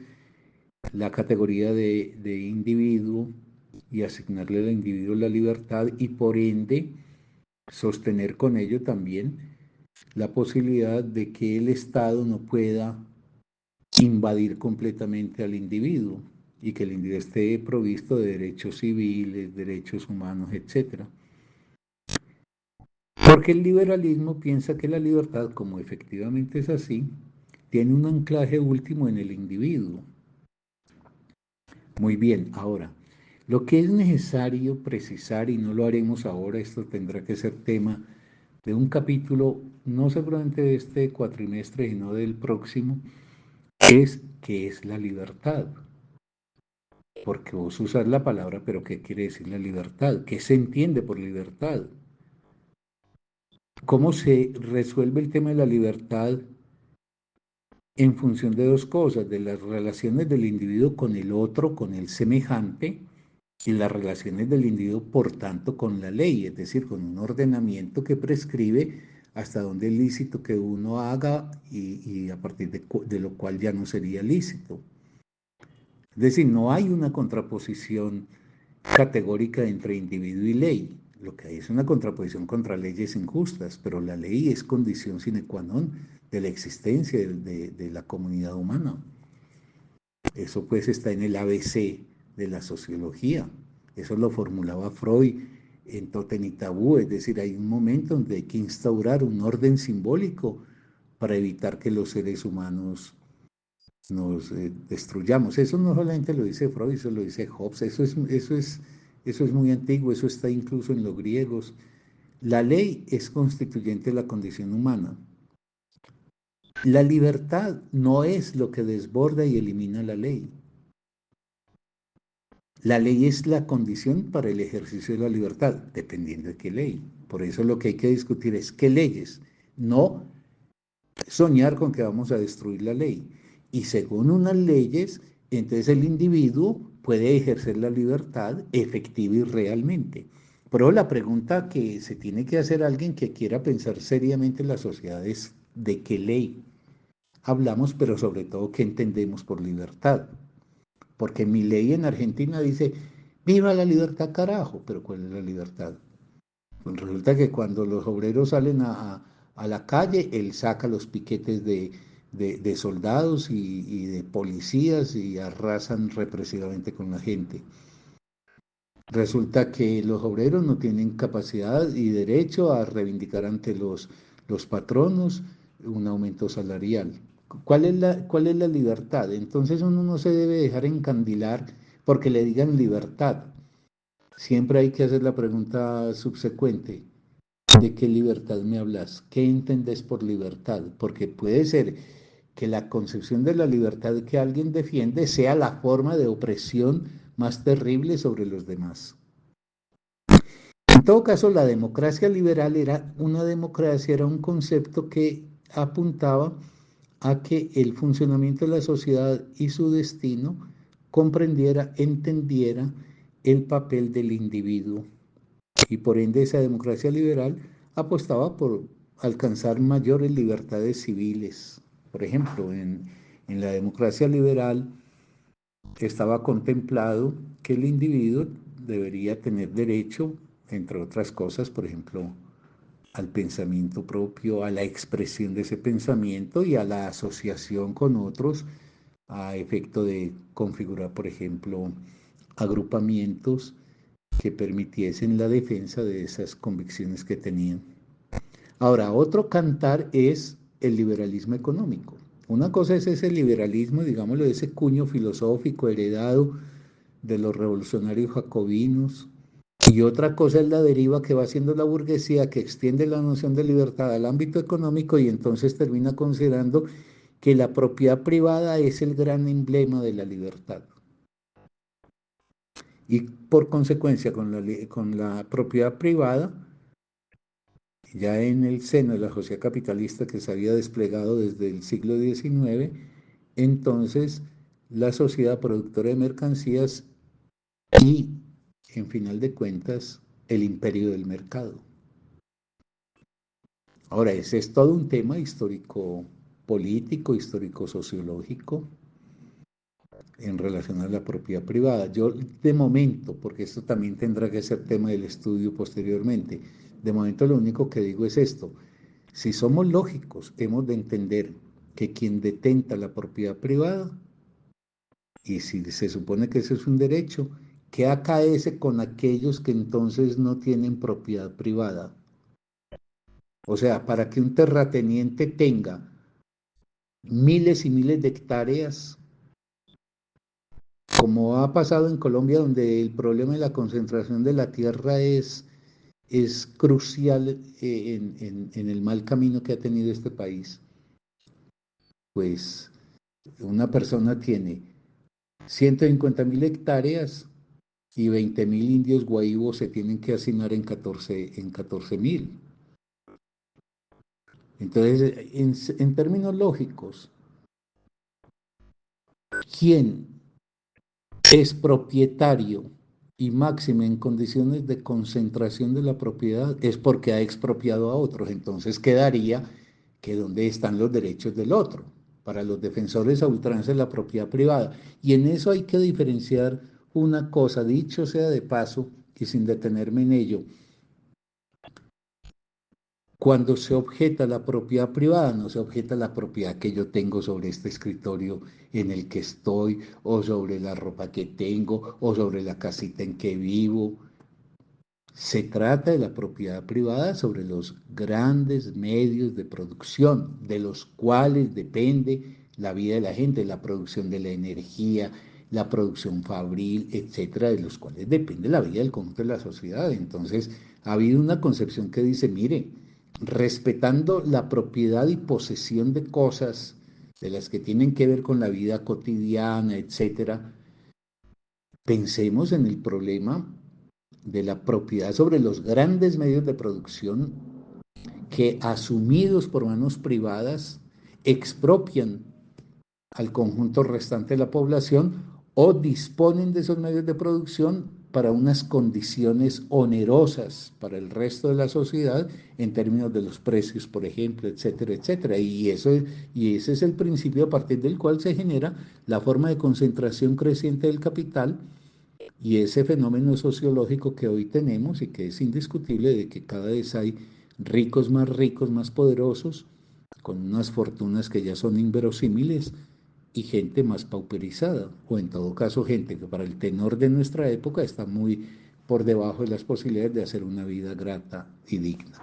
Speaker 1: la categoría de individuo y asignarle al individuo la libertad y por ende sostener con ello también la posibilidad de que el Estado no pueda invadir completamente al individuo y que el individuo esté provisto de derechos civiles, derechos humanos, etcétera. Porque el liberalismo piensa que la libertad, como efectivamente es así, tiene un anclaje último en el individuo. Muy bien, ahora, lo que es necesario precisar, y no lo haremos ahora, esto tendrá que ser tema de un capítulo, no seguramente de este cuatrimestre, sino del próximo, es qué es la libertad. Porque vos usas la palabra, pero ¿qué quiere decir la libertad? ¿Qué se entiende por libertad? ¿Cómo se resuelve el tema de la libertad en función de dos cosas, de las relaciones del individuo con el otro, con el semejante, y las relaciones del individuo, por tanto, con la ley, es decir, con un ordenamiento que prescribe hasta dónde es lícito que uno haga y a partir de lo cual ya no sería lícito? Es decir, no hay una contraposición categórica entre individuo y ley. Lo que hay es una contraposición contra leyes injustas, pero la ley es condición sine qua non de la existencia de la comunidad humana. Eso pues está en el ABC de la sociología. Eso lo formulaba Freud en Totem y Tabú, es decir, hay un momento donde hay que instaurar un orden simbólico para evitar que los seres humanos nos destruyamos. Eso no solamente lo dice Freud, eso lo dice Hobbes, eso es muy antiguo, eso está incluso en los griegos. La ley es constituyente de la condición humana. La libertad no es lo que desborda y elimina la ley. La ley es la condición para el ejercicio de la libertad, dependiendo de qué ley. Por eso lo que hay que discutir es qué leyes, no soñar con que vamos a destruir la ley. Y según unas leyes, entonces el individuo puede ejercer la libertad efectiva y realmente. Pero la pregunta que se tiene que hacer alguien que quiera pensar seriamente en la sociedad es de qué ley hablamos, pero sobre todo qué entendemos por libertad. Porque mi ley en Argentina dice, viva la libertad carajo, pero ¿cuál es la libertad? Pues resulta que cuando los obreros salen a la calle, él saca los piquetes de soldados y de policías y arrasan represivamente con la gente. Resulta que los obreros no tienen capacidad y derecho a reivindicar ante los patronos un aumento salarial. ¿Cuál es la libertad? Entonces uno no se debe dejar encandilar porque le digan libertad. Siempre hay que hacer la pregunta subsecuente. ¿De qué libertad me hablas? ¿Qué entendés por libertad? Porque puede ser que la concepción de la libertad que alguien defiende sea la forma de opresión más terrible sobre los demás. En todo caso, la democracia liberal era una democracia, era un concepto que apuntaba a que el funcionamiento de la sociedad y su destino comprendiera, entendiera el papel del individuo. Y por ende esa democracia liberal apostaba por alcanzar mayores libertades civiles. Por ejemplo, en la democracia liberal estaba contemplado que el individuo debería tener derecho, entre otras cosas, por ejemplo, al pensamiento propio, a la expresión de ese pensamiento y a la asociación con otros a efecto de configurar, por ejemplo, agrupamientos que permitiesen la defensa de esas convicciones que tenían. Ahora, otro cantar es el liberalismo económico. Una cosa es ese liberalismo, digámoslo, ese cuño filosófico heredado de los revolucionarios jacobinos Y otra cosa es la deriva que va haciendo la burguesía, que extiende la noción de libertad al ámbito económico y entonces termina considerando que la propiedad privada es el gran emblema de la libertad. Y por consecuencia, con la propiedad privada, ya en el seno de la sociedad capitalista que se había desplegado desde el siglo XIX, entonces la sociedad productora de mercancías y, en final de cuentas, el imperio del mercado. Ahora, ese es todo un tema histórico político, histórico sociológico en relación a la propiedad privada. Yo, de momento, porque esto también tendrá que ser tema del estudio posteriormente, de momento lo único que digo es esto: si somos lógicos, hemos de entender que quien detenta la propiedad privada, y si se supone que ese es un derecho, ¿qué acaece con aquellos que entonces no tienen propiedad privada? O sea, para que un terrateniente tenga miles y miles de hectáreas, como ha pasado en Colombia, donde el problema de la concentración de la tierra es crucial en el mal camino que ha tenido este país, pues una persona tiene 150.000 hectáreas y 20.000 indios guaivos se tienen que asignar en 14.000. Entonces, en términos lógicos, ¿quién es propietario y máxime en condiciones de concentración de la propiedad? Es porque ha expropiado a otros. Entonces quedaría que dónde están los derechos del otro. Para los defensores a ultranza de la propiedad privada. Y en eso hay que diferenciar una cosa, dicho sea de paso y sin detenerme en ello. Cuando se objeta la propiedad privada, no se objeta la propiedad que yo tengo sobre este escritorio en el que estoy, o sobre la ropa que tengo, o sobre la casita en que vivo. Se trata de la propiedad privada sobre los grandes medios de producción, de los cuales depende la vida de la gente, la producción de la energía, la producción fabril, etcétera, de los cuales depende la vida del conjunto de la sociedad. Entonces, ha habido una concepción que dice, mire, respetando la propiedad y posesión de cosas de las que tienen que ver con la vida cotidiana, etcétera, pensemos en el problema de la propiedad sobre los grandes medios de producción que, asumidos por manos privadas, expropian al conjunto restante de la población o disponen de esos medios de producción para unas condiciones onerosas para el resto de la sociedad en términos de los precios, por ejemplo, etcétera, etcétera. Y ese es el principio a partir del cual se genera la forma de concentración creciente del capital y ese fenómeno sociológico que hoy tenemos y que es indiscutible de que cada vez hay ricos, más poderosos, con unas fortunas que ya son inverosímiles, y gente más pauperizada, o en todo caso gente que para el tenor de nuestra época está muy por debajo de las posibilidades de hacer una vida grata y digna.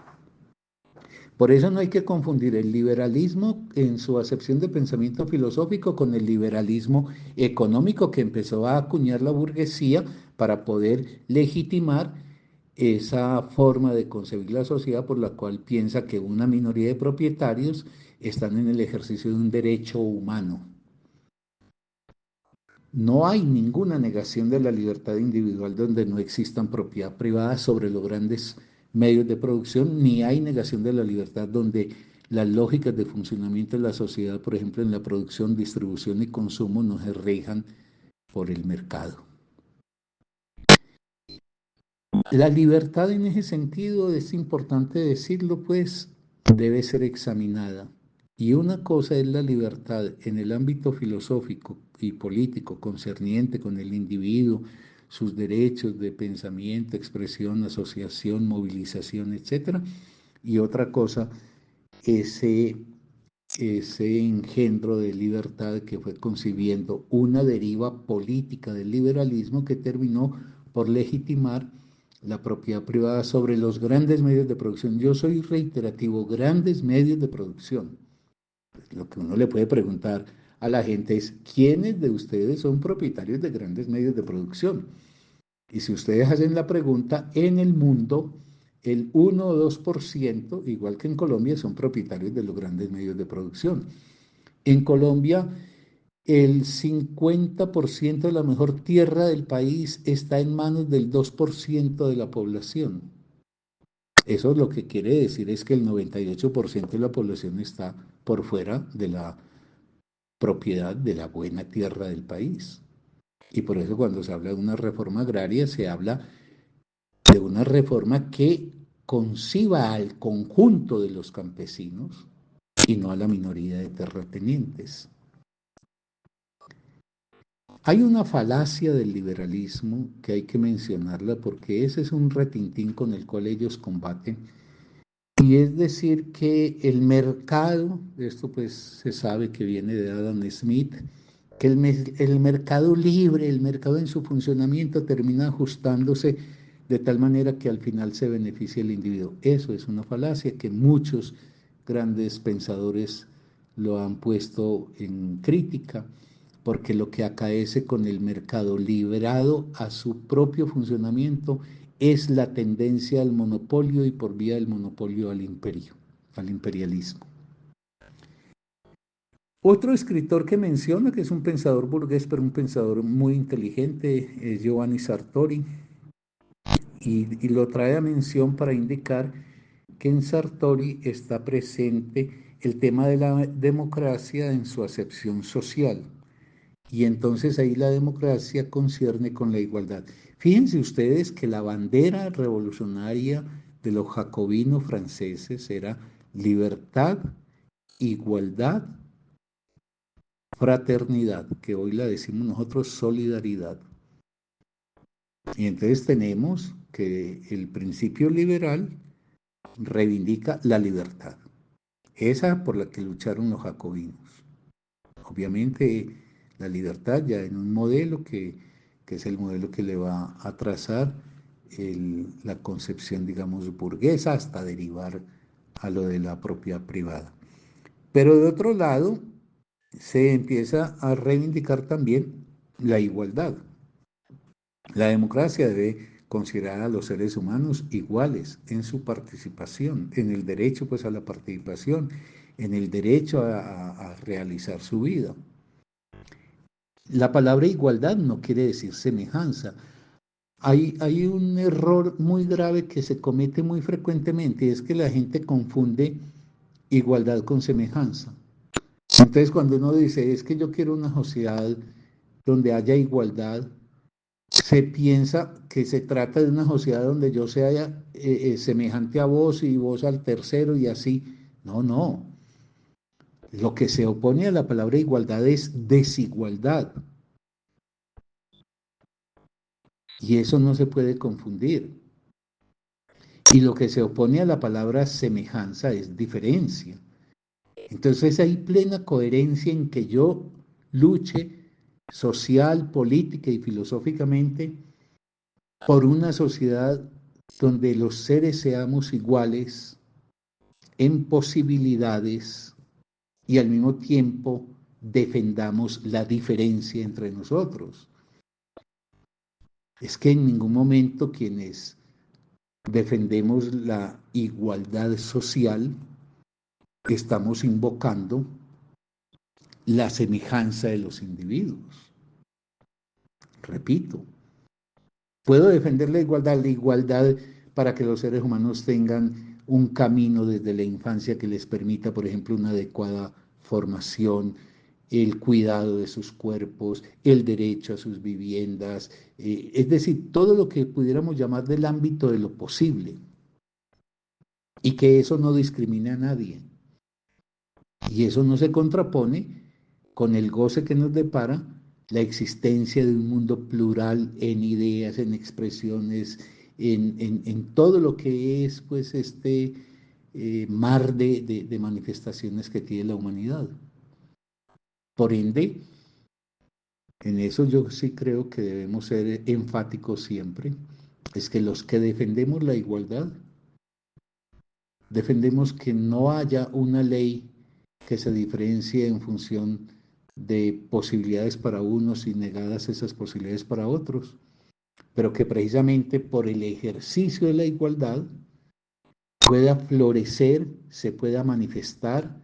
Speaker 1: Por eso no hay que confundir el liberalismo en su acepción de pensamiento filosófico con el liberalismo económico que empezó a acuñar la burguesía para poder legitimar esa forma de concebir la sociedad por la cual piensa que una minoría de propietarios están en el ejercicio de un derecho humano. No hay ninguna negación de la libertad individual donde no existan propiedad privada sobre los grandes medios de producción, ni hay negación de la libertad donde las lógicas de funcionamiento de la sociedad, por ejemplo, en la producción, distribución y consumo, no se rijan por el mercado. La libertad en ese sentido, es importante decirlo, pues, debe ser examinada. Y una cosa es la libertad en el ámbito filosófico y político concerniente con el individuo, sus derechos de pensamiento, expresión, asociación, movilización, etcétera. Y otra cosa, ese, ese engendro de libertad que fue concibiendo una deriva política del liberalismo que terminó por legitimar la propiedad privada sobre los grandes medios de producción. Yo soy reiterativo, grandes medios de producción. Lo que uno le puede preguntar a la gente es, ¿quiénes de ustedes son propietarios de grandes medios de producción? Y si ustedes hacen la pregunta, en el mundo el 1 o 2%, igual que en Colombia, son propietarios de los grandes medios de producción. En Colombia, el 50% de la mejor tierra del país está en manos del 2% de la población. Eso lo que quiere decir es que el 98% de la población está por fuera de la propiedad de la buena tierra del país. Y por eso cuando se habla de una reforma agraria, se habla de una reforma que conciba al conjunto de los campesinos y no a la minoría de terratenientes. Hay una falacia del liberalismo que hay que mencionarla porque ese es un retintín con el cual ellos combaten, y es decir que el mercado, esto pues se sabe que viene de Adam Smith, que el mercado libre, el mercado en su funcionamiento termina ajustándose de tal manera que al final se beneficia el individuo. Eso es una falacia que muchos grandes pensadores lo han puesto en crítica, porque lo que acaece con el mercado liberado a su propio funcionamiento es la tendencia al monopolio y por vía del monopolio al imperio, al imperialismo. Otro escritor que menciona, que es un pensador burgués, pero un pensador muy inteligente, es Giovanni Sartori, y lo trae a mención para indicar que en Sartori está presente el tema de la democracia en su acepción social. Y entonces ahí la democracia concierne con la igualdad. Fíjense ustedes que la bandera revolucionaria de los jacobinos franceses era libertad, igualdad, fraternidad, que hoy la decimos nosotros solidaridad. Y entonces tenemos que el principio liberal reivindica la libertad, esa por la que lucharon los jacobinos. Obviamente la libertad ya en un modelo que es el modelo que le va a trazar la concepción, digamos, burguesa hasta derivar a lo de la propiedad privada. Pero de otro lado, se empieza a reivindicar también la igualdad. La democracia debe considerar a los seres humanos iguales en su participación, en el derecho pues a la participación, en el derecho a realizar su vida. La palabra igualdad no quiere decir semejanza. Hay un error muy grave que se comete muy frecuentemente, y es que la gente confunde igualdad con semejanza. Entonces, cuando uno dice, es que yo quiero una sociedad donde haya igualdad, se piensa que se trata de una sociedad donde yo sea semejante a vos y vos al tercero y así. No, no. Lo que se opone a la palabra igualdad es desigualdad. Y eso no se puede confundir. Y lo que se opone a la palabra semejanza es diferencia. Entonces hay plena coherencia en que yo luche social, política y filosóficamente por una sociedad donde los seres seamos iguales en posibilidades y al mismo tiempo defendamos la diferencia entre nosotros. Es que en ningún momento quienes defendemos la igualdad social estamos invocando la semejanza de los individuos. Repito, puedo defender la igualdad para que los seres humanos tengan un camino desde la infancia que les permita, por ejemplo, una adecuada formación, el cuidado de sus cuerpos, el derecho a sus viviendas, es decir, todo lo que pudiéramos llamar del ámbito de lo posible, y que eso no discrimine a nadie. Y eso no se contrapone con el goce que nos depara la existencia de un mundo plural en ideas, en expresiones, en todo lo que es pues este mar de manifestaciones que tiene la humanidad. Por ende, en eso yo sí creo que debemos ser enfáticos siempre, es que los que defendemos la igualdad, defendemos que no haya una ley que se diferencie en función de posibilidades para unos y negadas esas posibilidades para otros. pero que precisamente por el ejercicio de la igualdad pueda florecer, se pueda manifestar,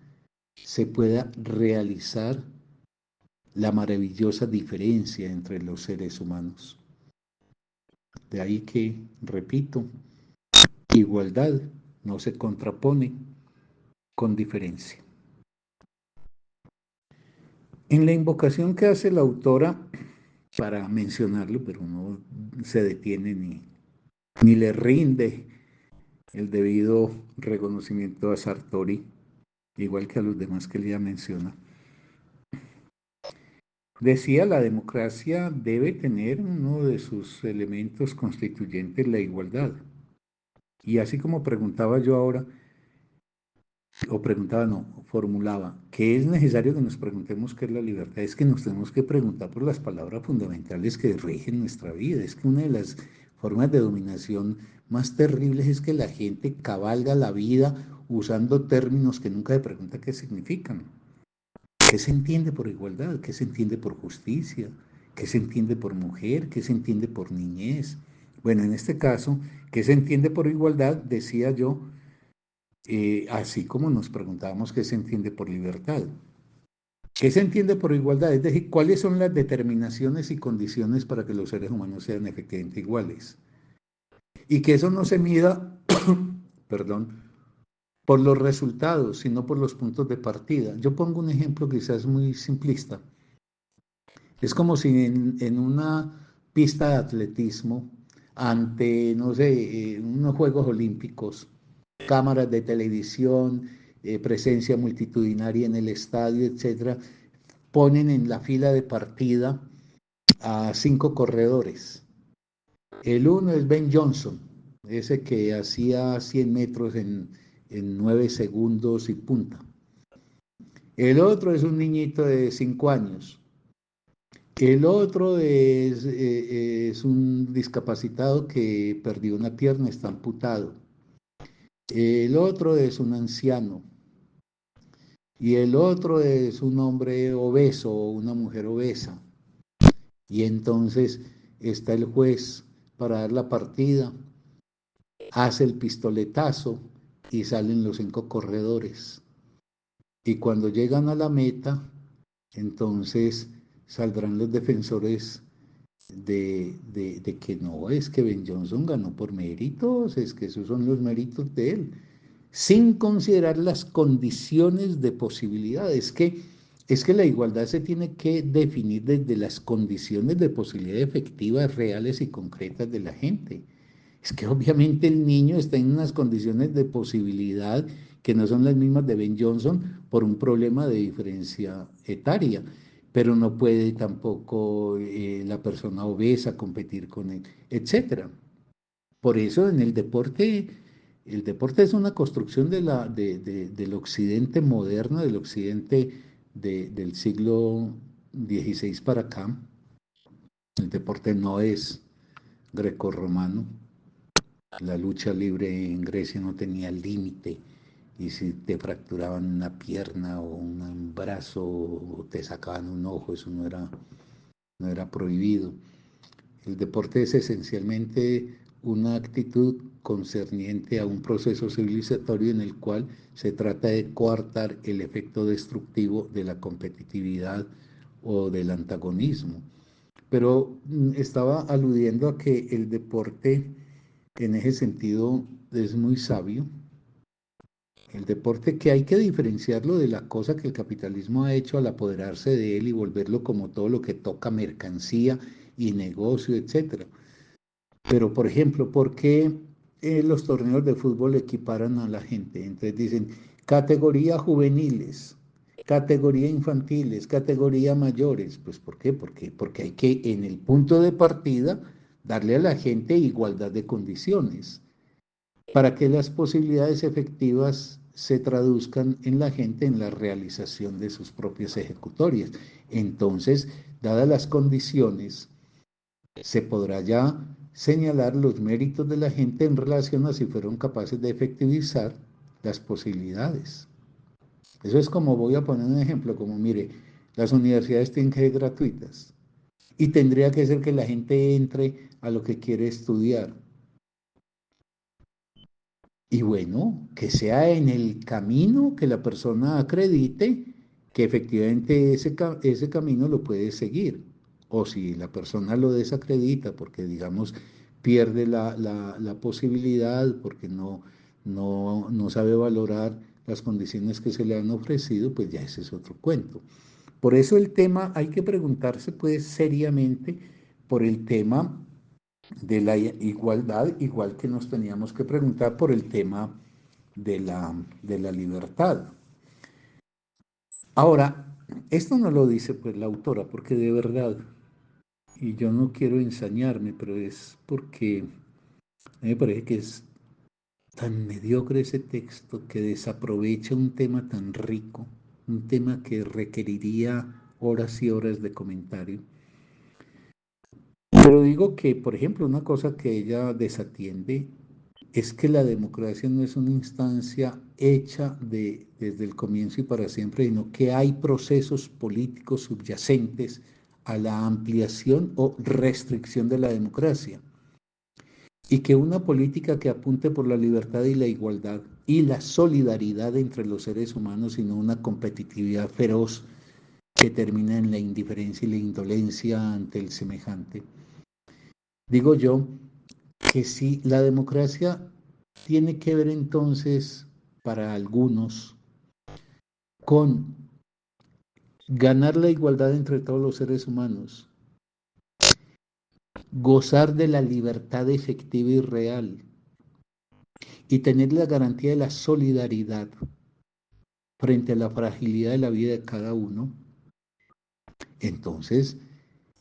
Speaker 1: se pueda realizar la maravillosa diferencia entre los seres humanos. De ahí que, repito, igualdad no se contrapone con diferencia. En la invocación que hace la autora, para mencionarlo, pero no se detiene ni le rinde el debido reconocimiento a Sartori, igual que a los demás que ella menciona. Decía, la democracia debe tener uno de sus elementos constituyentes la igualdad. Y así como preguntaba yo ahora, o preguntaba, no, formulaba, que es necesario que nos preguntemos qué es la libertad, es que nos tenemos que preguntar por las palabras fundamentales que rigen nuestra vida. Es que una de las formas de dominación más terribles es que la gente cabalga la vida usando términos que nunca se pregunta qué significan. ¿Qué se entiende por igualdad? ¿Qué se entiende por justicia? ¿Qué se entiende por mujer? ¿Qué se entiende por niñez? Bueno, en este caso, ¿qué se entiende por igualdad? Decía yo, así como nos preguntábamos qué se entiende por libertad. ¿Qué se entiende por igualdad? Es decir, ¿cuáles son las determinaciones y condiciones para que los seres humanos sean efectivamente iguales? Y que eso no se mida, perdón, por los resultados, sino por los puntos de partida. Yo pongo un ejemplo quizás muy simplista. Es como si en una pista de atletismo, ante, no sé, unos Juegos Olímpicos, cámaras de televisión, presencia multitudinaria en el estadio, etcétera, ponen en la fila de partida a 5 corredores. El uno es Ben Johnson, ese que hacía 100 metros en 9 segundos y punta. El otro es un niñito de 5 años. El otro es un discapacitado que perdió una pierna, está amputado. El otro es un anciano. Y el otro es un hombre obeso o una mujer obesa. Y entonces está el juez para dar la partida, hace el pistoletazo y salen los 5 corredores. Y cuando llegan a la meta, entonces saldrán los defensores de que no, es que Ben Johnson ganó por méritos, es que esos son los méritos de él, sin considerar las condiciones de posibilidad. Es que la igualdad se tiene que definir desde las condiciones de posibilidad efectivas, reales y concretas de la gente. Es que obviamente el niño está en unas condiciones de posibilidad que no son las mismas de Ben Johnson por un problema de diferencia etaria, pero no puede tampoco la persona obesa competir con él, etcétera. Por eso en el deporte es una construcción del occidente moderno, del occidente del siglo XVI para acá. El deporte no es grecorromano. La lucha libre en Grecia no tenía límite y si te fracturaban una pierna o un brazo o te sacaban un ojo, eso no era prohibido. El deporte es esencialmente una actitud concerniente a un proceso civilizatorio en el cual se trata de coartar el efecto destructivo de la competitividad o del antagonismo. Pero estaba aludiendo a que el deporte en ese sentido es muy sabio. El deporte que hay que diferenciarlo de la cosa que el capitalismo ha hecho al apoderarse de él y volverlo como todo lo que toca mercancía y negocio, etcétera. Pero, por ejemplo, ¿por qué los torneos de fútbol equiparan a la gente? Entonces dicen categoría juveniles, categoría infantiles, categoría mayores. Pues, ¿por qué? Porque hay que, en el punto de partida, darle a la gente igualdad de condiciones para que las posibilidades efectivas se traduzcan en la gente en la realización de sus propias ejecutorias. Entonces, dadas las condiciones, se podrá ya señalar los méritos de la gente en relación a si fueron capaces de efectivizar las posibilidades. Eso es como, voy a poner un ejemplo, como mire, las universidades tienen que ser gratuitas. y tendría que ser que la gente entre a lo que quiere estudiar. Y bueno, que sea en el camino que la persona acredite que efectivamente ese camino lo puede seguir. O si la persona lo desacredita porque, digamos, pierde la posibilidad, porque no sabe valorar las condiciones que se le han ofrecido, pues ya ese es otro cuento. Por eso el tema, hay que preguntarse pues seriamente por el tema de la igualdad, igual que nos teníamos que preguntar por el tema de la libertad. Ahora, esto no lo dice pues la autora, porque de verdad, y yo no quiero ensañarme, pero es porque me parece que es tan mediocre ese texto que desaprovecha un tema tan rico, un tema que requeriría horas y horas de comentario. Pero digo que, por ejemplo, una cosa que ella desatiende es que la democracia no es una instancia hecha desde el comienzo y para siempre, sino que hay procesos políticos subyacentes a la ampliación o restricción de la democracia. Y que una política que apunte por la libertad y la igualdad y la solidaridad entre los seres humanos, y no una competitividad feroz que termina en la indiferencia y la indolencia ante el semejante. Digo yo que si la democracia tiene que ver entonces para algunos con ganar la igualdad entre todos los seres humanos, gozar de la libertad efectiva y real y tener la garantía de la solidaridad frente a la fragilidad de la vida de cada uno, entonces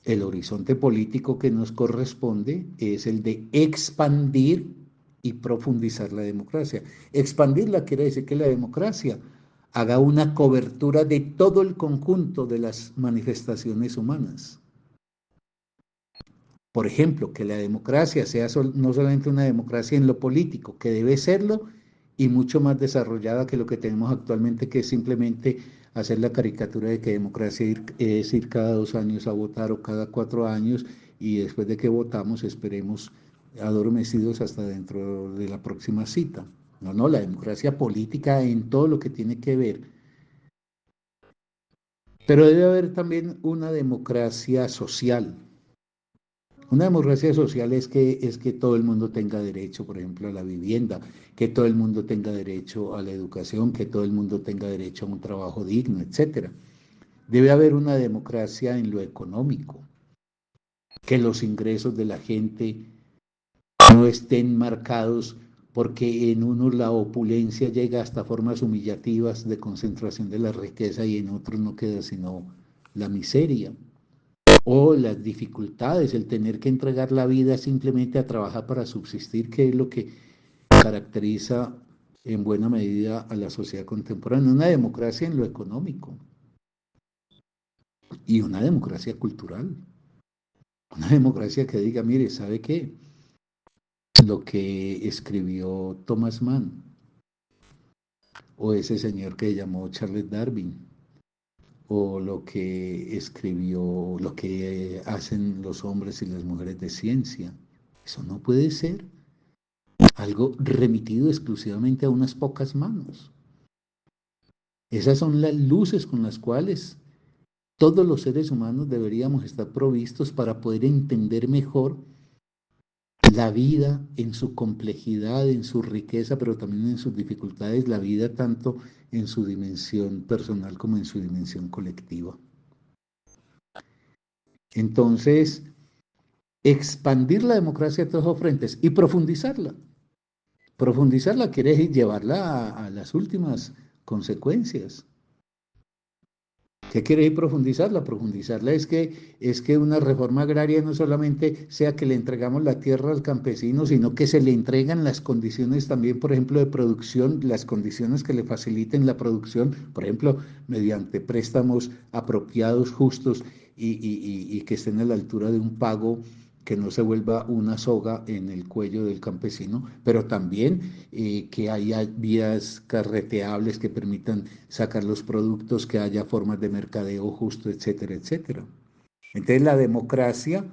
Speaker 1: el horizonte político que nos corresponde es el de expandir y profundizar la democracia. Expandirla quiere decir que la democracia haga una cobertura de todo el conjunto de las manifestaciones humanas. Por ejemplo, que la democracia sea no solamente una democracia en lo político, que debe serlo, y mucho más desarrollada que lo que tenemos actualmente, que es simplemente hacer la caricatura de que democracia es ir cada 2 años a votar o cada 4 años, y después de que votamos esperemos adormecidos hasta dentro de la próxima cita. No, no, la democracia política en todo lo que tiene que ver. Pero debe haber también una democracia social. Una democracia social es que todo el mundo tenga derecho, por ejemplo, a la vivienda, que todo el mundo tenga derecho a la educación, que todo el mundo tenga derecho a un trabajo digno, etcétera. Debe haber una democracia en lo económico, que los ingresos de la gente no estén marcados porque en unos la opulencia llega hasta formas humillativas de concentración de la riqueza y en otros no queda sino la miseria. O las dificultades, el tener que entregar la vida simplemente a trabajar para subsistir, que es lo que caracteriza en buena medida a la sociedad contemporánea. Una democracia en lo económico y una democracia cultural. Una democracia que diga, mire, ¿sabe qué? Lo que escribió Thomas Mann o ese señor que llamó Charles Darwin, o lo que escribió, lo que hacen los hombres y las mujeres de ciencia. Eso no puede ser algo remitido exclusivamente a unas pocas manos. Esas son las luces con las cuales todos los seres humanos deberíamos estar provistos para poder entender mejor la vida en su complejidad, en su riqueza, pero también en sus dificultades, la vida tanto en su dimensión personal como en su dimensión colectiva. Entonces, expandir la democracia a todos los frentes y profundizarla. Profundizarla quiere decir llevarla a las últimas consecuencias. ¿Qué quiere decir profundizarla? Profundizarla es que una reforma agraria no solamente sea que le entregamos la tierra al campesino, sino que se le entregan las condiciones también, por ejemplo, de producción, las condiciones que le faciliten la producción, por ejemplo, mediante préstamos apropiados, justos y que estén a la altura de un pago que no se vuelva una soga en el cuello del campesino, pero también que haya vías carreteables que permitan sacar los productos, que haya formas de mercadeo justo, etcétera, etcétera. Entonces la democracia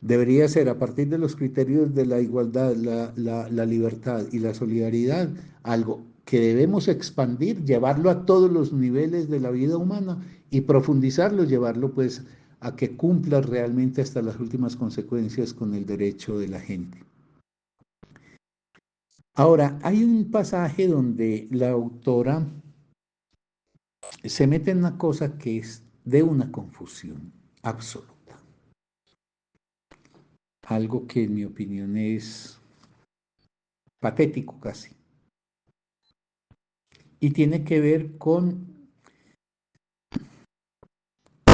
Speaker 1: debería ser, a partir de los criterios de la igualdad, la libertad y la solidaridad, algo que debemos expandir, llevarlo a todos los niveles de la vida humana y profundizarlo, llevarlo pues a que cumpla realmente hasta las últimas consecuencias con el derecho de la gente. Ahora, hay un pasaje donde la autora se mete en una cosa que es de una confusión absoluta. Algo que en mi opinión es patético casi. Y tiene que ver con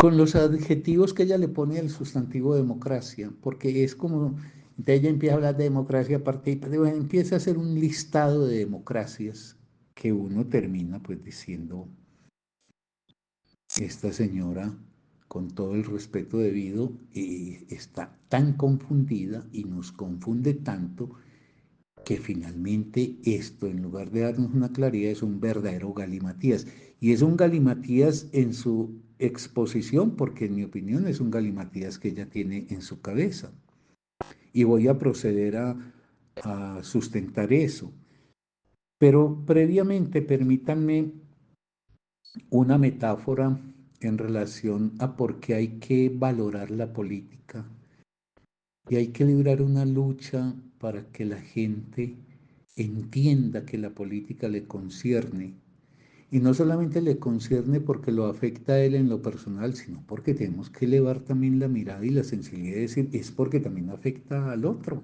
Speaker 1: los adjetivos que ella le pone al sustantivo democracia, porque es como, de ella empieza a hablar de democracia a partir, bueno, empieza a hacer un listado de democracias que uno termina pues diciendo, esta señora, con todo el respeto debido, está tan confundida y nos confunde tanto que finalmente esto, en lugar de darnos una claridad, es un verdadero galimatías. Y es un galimatías en su exposición, porque en mi opinión es un galimatías que ella tiene en su cabeza. Y voy a proceder a sustentar eso. Pero previamente permítanme una metáfora en relación a por qué hay que valorar la política y hay que librar una lucha para que la gente entienda que la política le concierne. Y no solamente le concierne porque lo afecta a él en lo personal, sino porque tenemos que elevar también la mirada y la sensibilidad de decir, es porque también afecta al otro.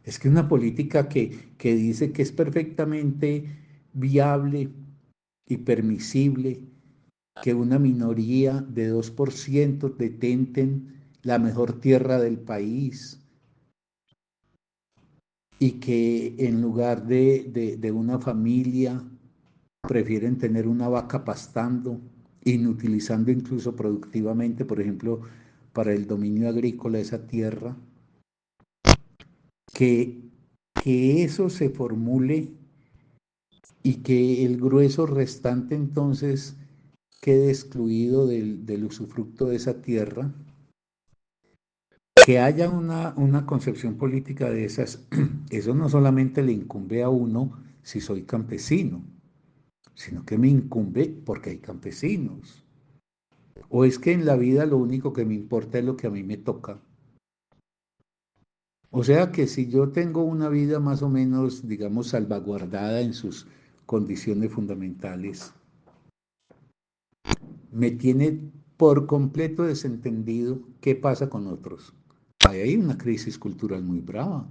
Speaker 1: Es que una política que dice que es perfectamente viable y permisible que una minoría de 2% detenten la mejor tierra del país y que en lugar de una familia prefieren tener una vaca pastando, inutilizando incluso productivamente, por ejemplo, para el dominio agrícola esa tierra, que, que eso se formule y que el grueso restante entonces quede excluido del usufructo de esa tierra, que haya una concepción política de esas, eso no solamente le incumbe a uno si soy campesino, sino que me incumbe porque hay campesinos. O es que en la vida lo único que me importa es lo que a mí me toca. O sea que si yo tengo una vida más o menos, digamos, salvaguardada en sus condiciones fundamentales, me tiene por completo desentendido qué pasa con otros. Ahí hay una crisis cultural muy brava,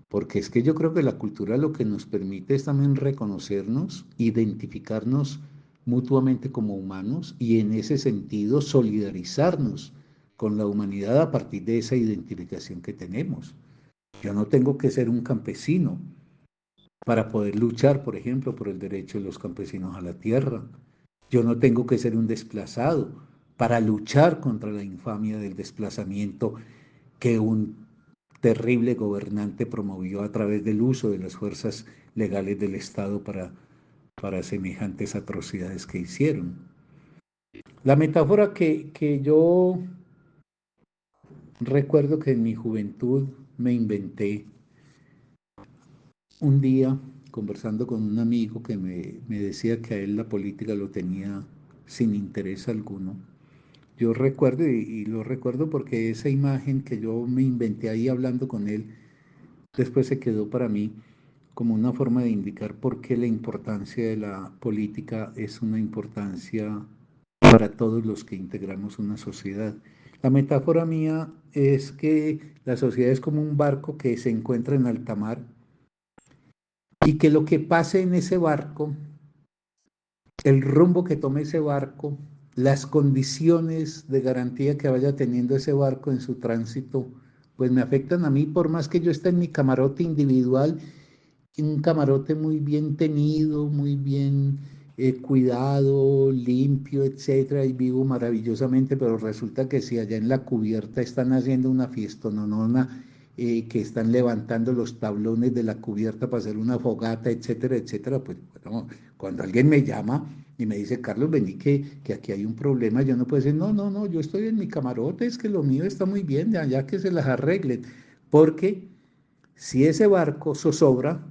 Speaker 1: porque es que yo creo que la cultura lo que nos permite es también reconocernos, identificarnos mutuamente como humanos y en ese sentido solidarizarnos con la humanidad a partir de esa identificación que tenemos. Yo no tengo que ser un campesino para poder luchar, por ejemplo, por el derecho de los campesinos a la tierra. Yo no tengo que ser un desplazado para luchar contra la infamia del desplazamiento que un terrible gobernante promovió a través del uso de las fuerzas legales del Estado para semejantes atrocidades que hicieron. La metáfora que yo recuerdo que en mi juventud me inventé un día conversando con un amigo que me decía que a él la política lo tenía sin interés alguno. Yo recuerdo, y lo recuerdo porque esa imagen que yo me inventé ahí hablando con él, después se quedó para mí como una forma de indicar por qué la importancia de la política es una importancia para todos los que integramos una sociedad. La metáfora mía es que la sociedad es como un barco que se encuentra en alta mar y que lo que pase en ese barco, el rumbo que tome ese barco, las condiciones de garantía que vaya teniendo ese barco en su tránsito, pues me afectan a mí por más que yo esté en mi camarote individual, un camarote muy bien tenido, muy bien cuidado, limpio, etcétera, y vivo maravillosamente, pero resulta que si allá en la cubierta están haciendo una fiestononona, que están levantando los tablones de la cubierta para hacer una fogata, etcétera, etcétera, pues bueno, cuando alguien me llama, y me dice, Carlos, vení que aquí hay un problema, yo no puedo decir, no, no, no, yo estoy en mi camarote, es que lo mío está muy bien, de allá que se las arreglen, porque si ese barco zozobra,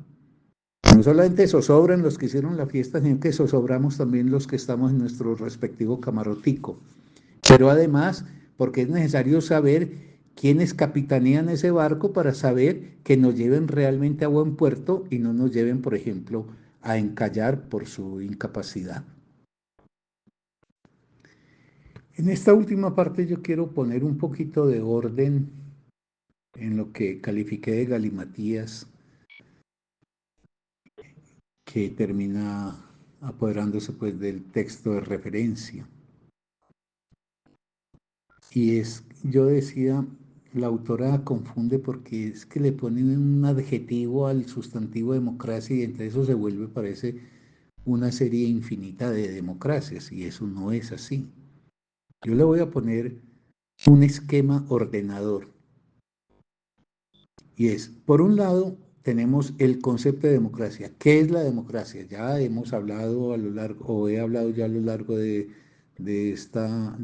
Speaker 1: no solamente zozobran los que hicieron la fiesta, sino que zozobramos también los que estamos en nuestro respectivo camarotico. Pero además, porque es necesario saber quiénes capitanean ese barco para saber que nos lleven realmente a buen puerto y no nos lleven, por ejemplo, a encallar por su incapacidad. En esta última parte yo quiero poner un poquito de orden en lo que califiqué de galimatías, que termina apoderándose pues del texto de referencia. Y yo decía, la autora confunde porque es que le ponen un adjetivo al sustantivo democracia y entre eso se vuelve, parece, una serie infinita de democracias y eso no es así. Yo le voy a poner un esquema ordenador y es, por un lado, tenemos el concepto de democracia. ¿Qué es la democracia? Ya hemos hablado a lo largo, o he hablado ya a lo largo de esta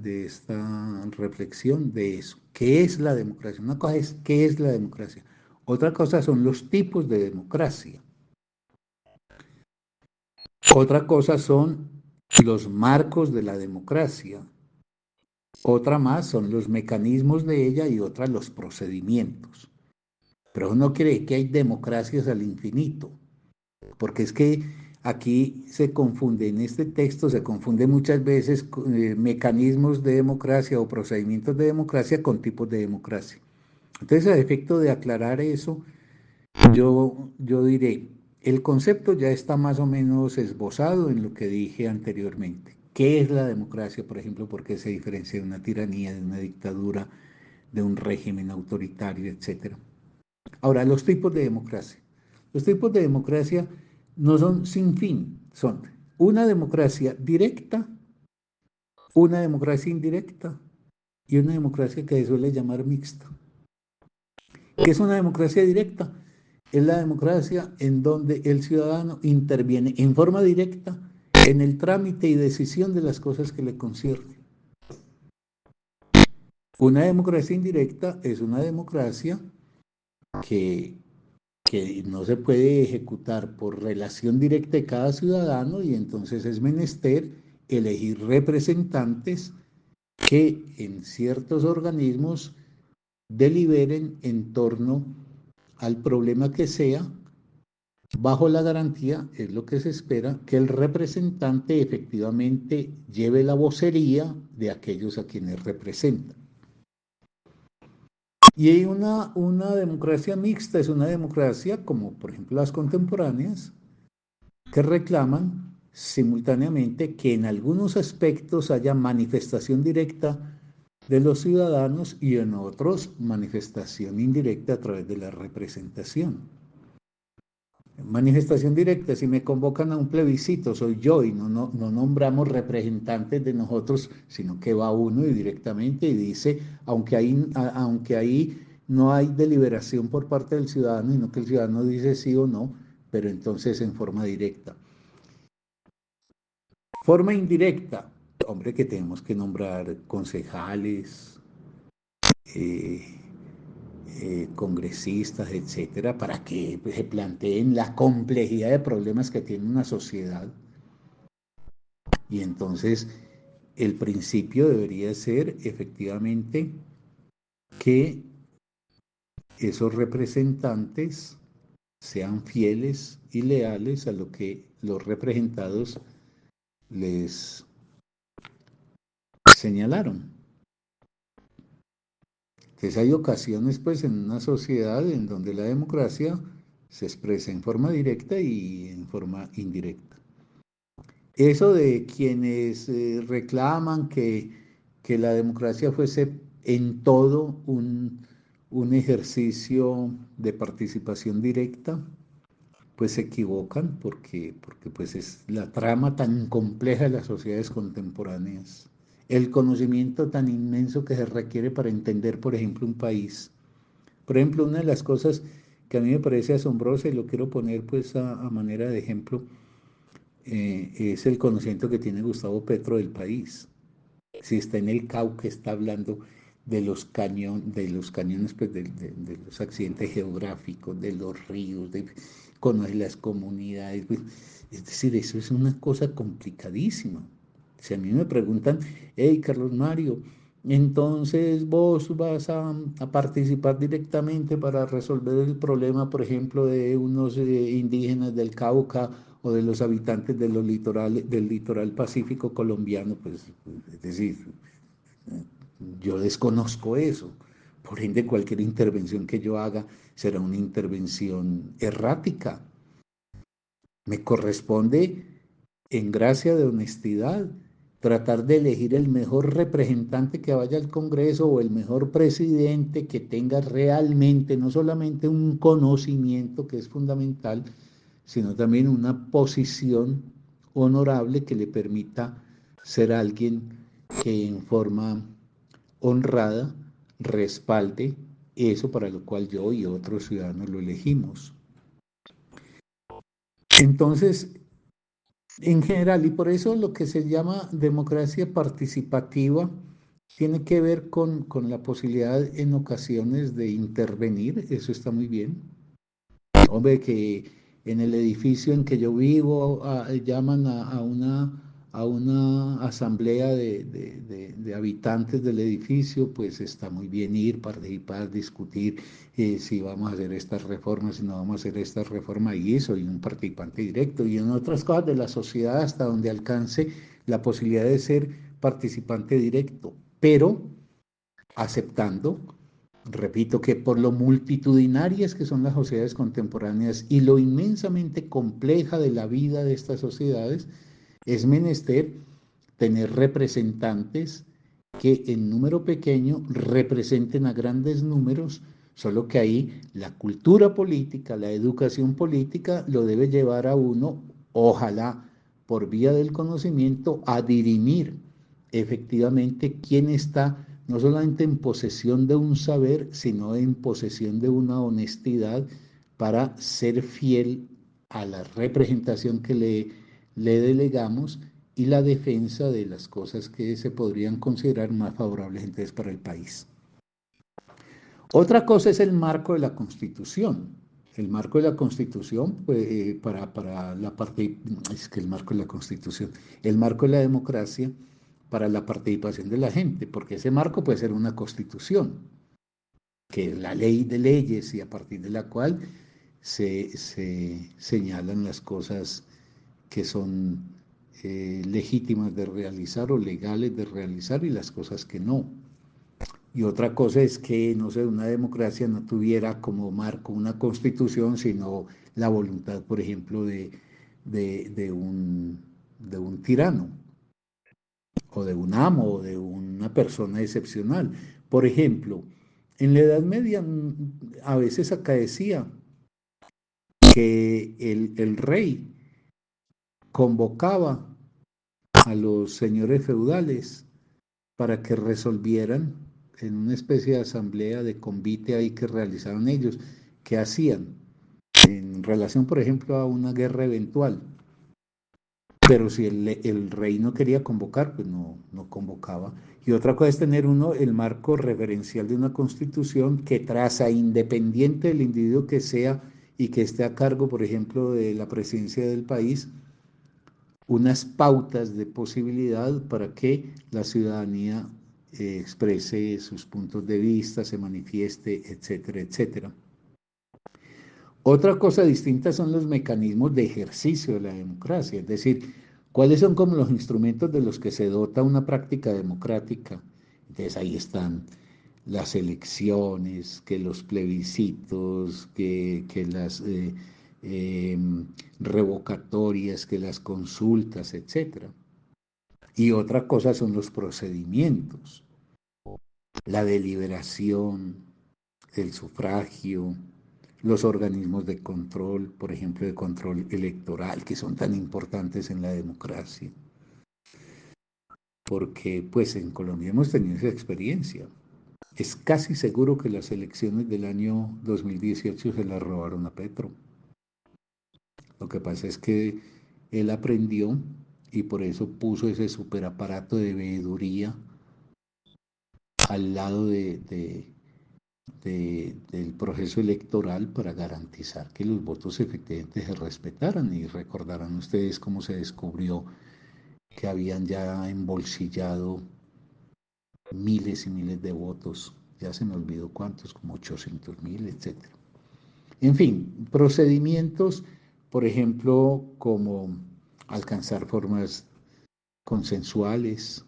Speaker 1: reflexión de eso. ¿Qué es la democracia? Una cosa es qué es la democracia. Otra cosa son los tipos de democracia. Otra cosa son los marcos de la democracia. Otra más son los mecanismos de ella y otra los procedimientos. Pero eso no quiere decir que hay democracias al infinito, porque es que aquí se confunde, en este texto se confunde muchas veces mecanismos de democracia o procedimientos de democracia con tipos de democracia. Entonces, a efecto de aclarar eso, yo diré, el concepto ya está más o menos esbozado en lo que dije anteriormente. ¿Qué es la democracia, por ejemplo? ¿Por qué se diferencia de una tiranía, de una dictadura, de un régimen autoritario, etcétera? Ahora, los tipos de democracia. Los tipos de democracia no son sin fin, son una democracia directa, una democracia indirecta y una democracia que se suele llamar mixta. ¿Qué es una democracia directa? Es la democracia en donde el ciudadano interviene en forma directa en el trámite y decisión de las cosas que le conciernen. Una democracia indirecta es una democracia que no se puede ejecutar por relación directa de cada ciudadano y entonces es menester elegir representantes que en ciertos organismos deliberen en torno al problema que sea, bajo la garantía, es lo que se espera, que el representante efectivamente lleve la vocería de aquellos a quienes representa. Y hay una democracia mixta, es una democracia como por ejemplo las contemporáneas, que reclaman simultáneamente que en algunos aspectos haya manifestación directa de los ciudadanos y en otros manifestación indirecta a través de la representación. Manifestación directa, si me convocan a un plebiscito, soy yo y no nombramos representantes de nosotros, sino que va uno y directamente y dice, aunque ahí no hay deliberación por parte del ciudadano, sino que el ciudadano dice sí o no, pero entonces en forma directa. Forma indirecta, hombre, que tenemos que nombrar concejales, eh, congresistas, etcétera, para que se planteen la complejidad de problemas que tiene una sociedad. Y entonces el principio debería ser efectivamente que esos representantes sean fieles y leales a lo que los representados les señalaron. Entonces hay ocasiones pues en una sociedad en donde la democracia se expresa en forma directa y en forma indirecta. Eso de quienes reclaman que la democracia fuese en todo un ejercicio de participación directa, pues se equivocan porque pues es la trama tan compleja de las sociedades contemporáneas, el conocimiento tan inmenso que se requiere para entender, por ejemplo, un país. Por ejemplo, una de las cosas que a mí me parece asombrosa y lo quiero poner pues a manera de ejemplo, es el conocimiento que tiene Gustavo Petro del país. Si está en el Cauca, está hablando de los cañones, pues, de los accidentes geográficos, de los ríos, conoce las comunidades. Pues, es decir, eso es una cosa complicadísima. Si a mí me preguntan, hey, Carlos Mario, entonces vos vas a participar directamente para resolver el problema, por ejemplo, de unos indígenas del Cauca o de los habitantes de los litorales, del litoral pacífico colombiano, pues, es decir, yo desconozco eso. Por ende, cualquier intervención que yo haga será una intervención errática. Me corresponde, en gracia de honestidad, tratar de elegir el mejor representante que vaya al Congreso o el mejor presidente que tenga realmente no solamente un conocimiento que es fundamental, sino también una posición honorable que le permita ser alguien que en forma honrada respalde eso para lo cual yo y otros ciudadanos lo elegimos. Entonces, en general, y por eso lo que se llama democracia participativa tiene que ver con la posibilidad en ocasiones de intervenir, eso está muy bien. Hombre, que en el edificio en que yo vivo llaman a una asamblea de habitantes del edificio, pues está muy bien ir, participar, discutir si vamos a hacer estas reformas, si no vamos a hacer esta reforma, y soy un participante directo. Y en otras cosas de la sociedad, hasta donde alcance la posibilidad de ser participante directo, pero aceptando, repito, que por lo multitudinarias que son las sociedades contemporáneas y lo inmensamente compleja de la vida de estas sociedades, es menester tener representantes que en número pequeño representen a grandes números, solo que ahí la cultura política, la educación política lo debe llevar a uno, ojalá por vía del conocimiento, a dirimir efectivamente quién está no solamente en posesión de un saber, sino en posesión de una honestidad para ser fiel a la representación que le delegamos y la defensa de las cosas que se podrían considerar más favorables entonces para el país. Otra cosa es el marco de la Constitución. El marco de la Constitución, pues, para la parte, es que el marco de la Constitución, el marco de la democracia para la participación de la gente, porque ese marco puede ser una constitución, que es la ley de leyes y a partir de la cual se señalan las cosas que son legítimas de realizar o legales de realizar y las cosas que no. Y otra cosa es que, no sé, una democracia no tuviera como marco una constitución, sino la voluntad, por ejemplo, de un tirano, o de un amo, o de una persona excepcional. Por ejemplo, en la Edad Media a veces acaecía que el rey convocaba a los señores feudales para que resolvieran en una especie de asamblea de convite ahí que realizaban ellos, qué hacían en relación, por ejemplo, a una guerra eventual. Pero si el rey no quería convocar, pues no convocaba. Y otra cosa es tener uno el marco referencial de una constitución que traza, independiente del individuo que sea y que esté a cargo, por ejemplo, de la presidencia del país, unas pautas de posibilidad para que la ciudadanía exprese sus puntos de vista, se manifieste, etcétera, etcétera. Otra cosa distinta son los mecanismos de ejercicio de la democracia, es decir, cuáles son como los instrumentos de los que se dota una práctica democrática. Entonces ahí están las elecciones, que los plebiscitos, que las eh, revocatorias, que las consultas, etcétera. Y otra cosa son los procedimientos, la deliberación, el sufragio, los organismos de control, por ejemplo, de control electoral, que son tan importantes en la democracia. Porque pues en Colombia hemos tenido esa experiencia. Es casi seguro que las elecciones del año 2018 se las robaron a Petro. Lo que pasa es que él aprendió y por eso puso ese superaparato de veeduría al lado del proceso electoral para garantizar que los votos efectivamente se respetaran. Y recordarán ustedes cómo se descubrió que habían ya embolsillado miles y miles de votos, ya se me olvidó cuántos, como 800.000, etcétera. En fin, procedimientos, por ejemplo, como alcanzar formas consensuales.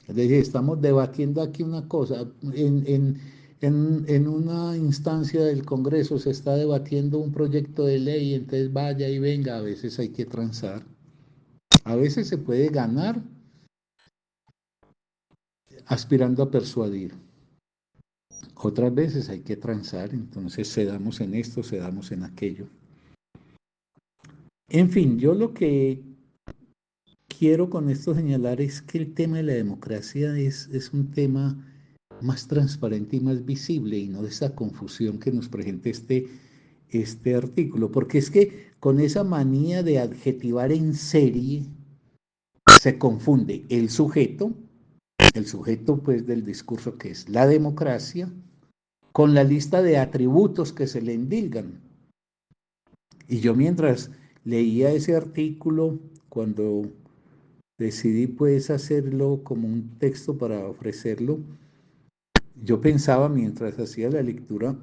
Speaker 1: Es decir, estamos debatiendo aquí una cosa. En una instancia del Congreso se está debatiendo un proyecto de ley, entonces vaya y venga, a veces hay que transar. A veces se puede ganar aspirando a persuadir. Otras veces hay que transar, entonces cedamos en esto, cedamos en aquello. En fin, yo lo que quiero con esto señalar es que el tema de la democracia es un tema más transparente y más visible y no de esa confusión que nos presenta este artículo, porque es que con esa manía de adjetivar en serie se confunde el sujeto pues del discurso que es la democracia, con la lista de atributos que se le endilgan. Y yo mientras leía ese artículo, cuando decidí pues hacerlo como un texto para ofrecerlo, yo pensaba mientras hacía la lectura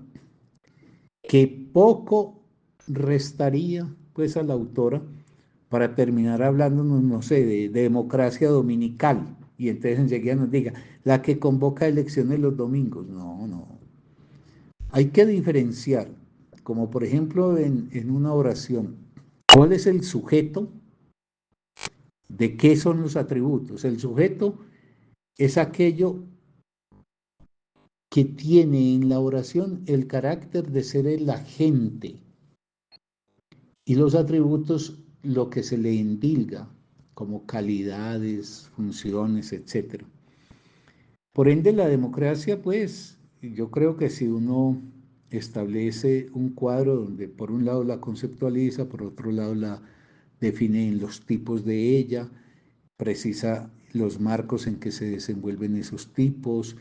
Speaker 1: que poco restaría pues a la autora para terminar hablándonos, no sé, de democracia dominical. Y entonces enseguida nos diga, la que convoca elecciones los domingos. No, no. Hay que diferenciar, como por ejemplo en una oración, cuál es el sujeto, de qué son los atributos. El sujeto es aquello que tiene en la oración el carácter de ser el agente y los atributos lo que se le endilga como calidades, funciones, etcétera. Por ende, la democracia, pues, yo creo que si uno establece un cuadro donde por un lado la conceptualiza, por otro lado la define en los tipos de ella, precisa los marcos en que se desenvuelven esos tipos,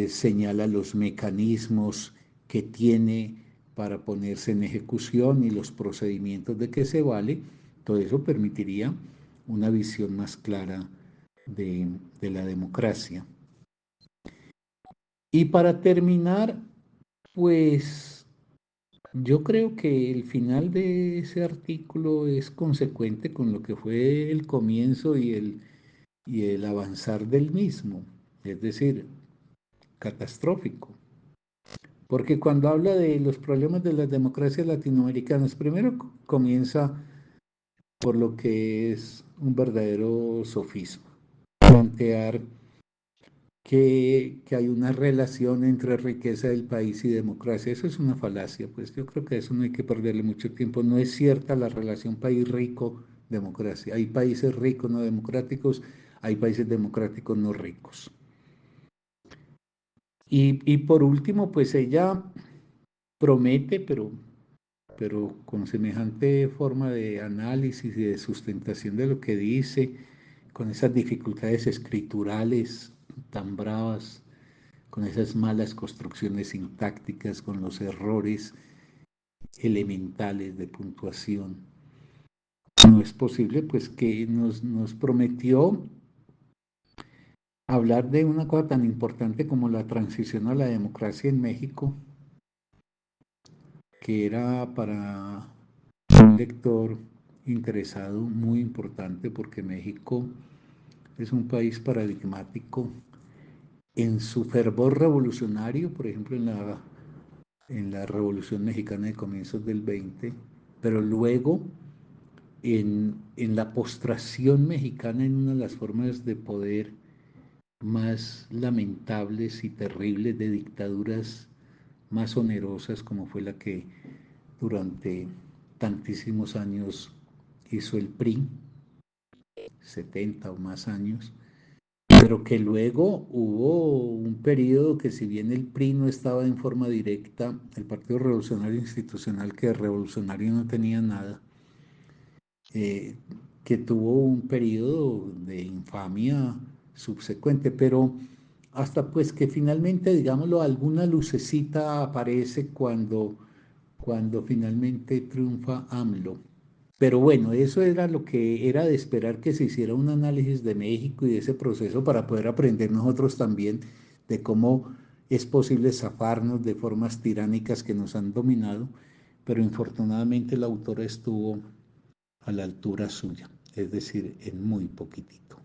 Speaker 1: señala los mecanismos que tiene para ponerse en ejecución y los procedimientos de que se vale, todo eso permitiría una visión más clara de la democracia. Y para terminar, pues yo creo que el final de ese artículo es consecuente con lo que fue el comienzo y el avanzar del mismo, es decir, catastrófico. Porque cuando habla de los problemas de las democracias latinoamericanas, primero comienza por lo que es un verdadero sofisma, plantear que hay una relación entre riqueza del país y democracia. Eso es una falacia, pues yo creo que a eso no hay que perderle mucho tiempo. No es cierta la relación país rico-democracia. Hay países ricos no democráticos, hay países democráticos no ricos. Y por último, pues ella promete, pero con semejante forma de análisis y de sustentación de lo que dice, con esas dificultades escriturales tan bravas, con esas malas construcciones sintácticas, con los errores elementales de puntuación. No es posible, pues, que nos prometió hablar de una cosa tan importante como la transición a la democracia en México, que era para un lector interesado muy importante porque México es un país paradigmático en su fervor revolucionario, por ejemplo, en la Revolución Mexicana de comienzos del 20, pero luego en la postración mexicana en una de las formas de poder más lamentables y terribles de dictaduras más onerosas como fue la que durante tantísimos años hizo el PRI, 70 o más años, pero que luego hubo un periodo que si bien el PRI no estaba en forma directa, el Partido Revolucionario Institucional, que de revolucionario no tenía nada, eh, que tuvo un periodo de infamia subsecuente, pero hasta pues que finalmente, digámoslo, alguna lucecita aparece cuando finalmente triunfa AMLO. Pero bueno, eso era lo que era de esperar, que se hiciera un análisis de México y de ese proceso para poder aprender nosotros también de cómo es posible zafarnos de formas tiránicas que nos han dominado, pero infortunadamente la autora estuvo a la altura suya, es decir, en muy poquitito.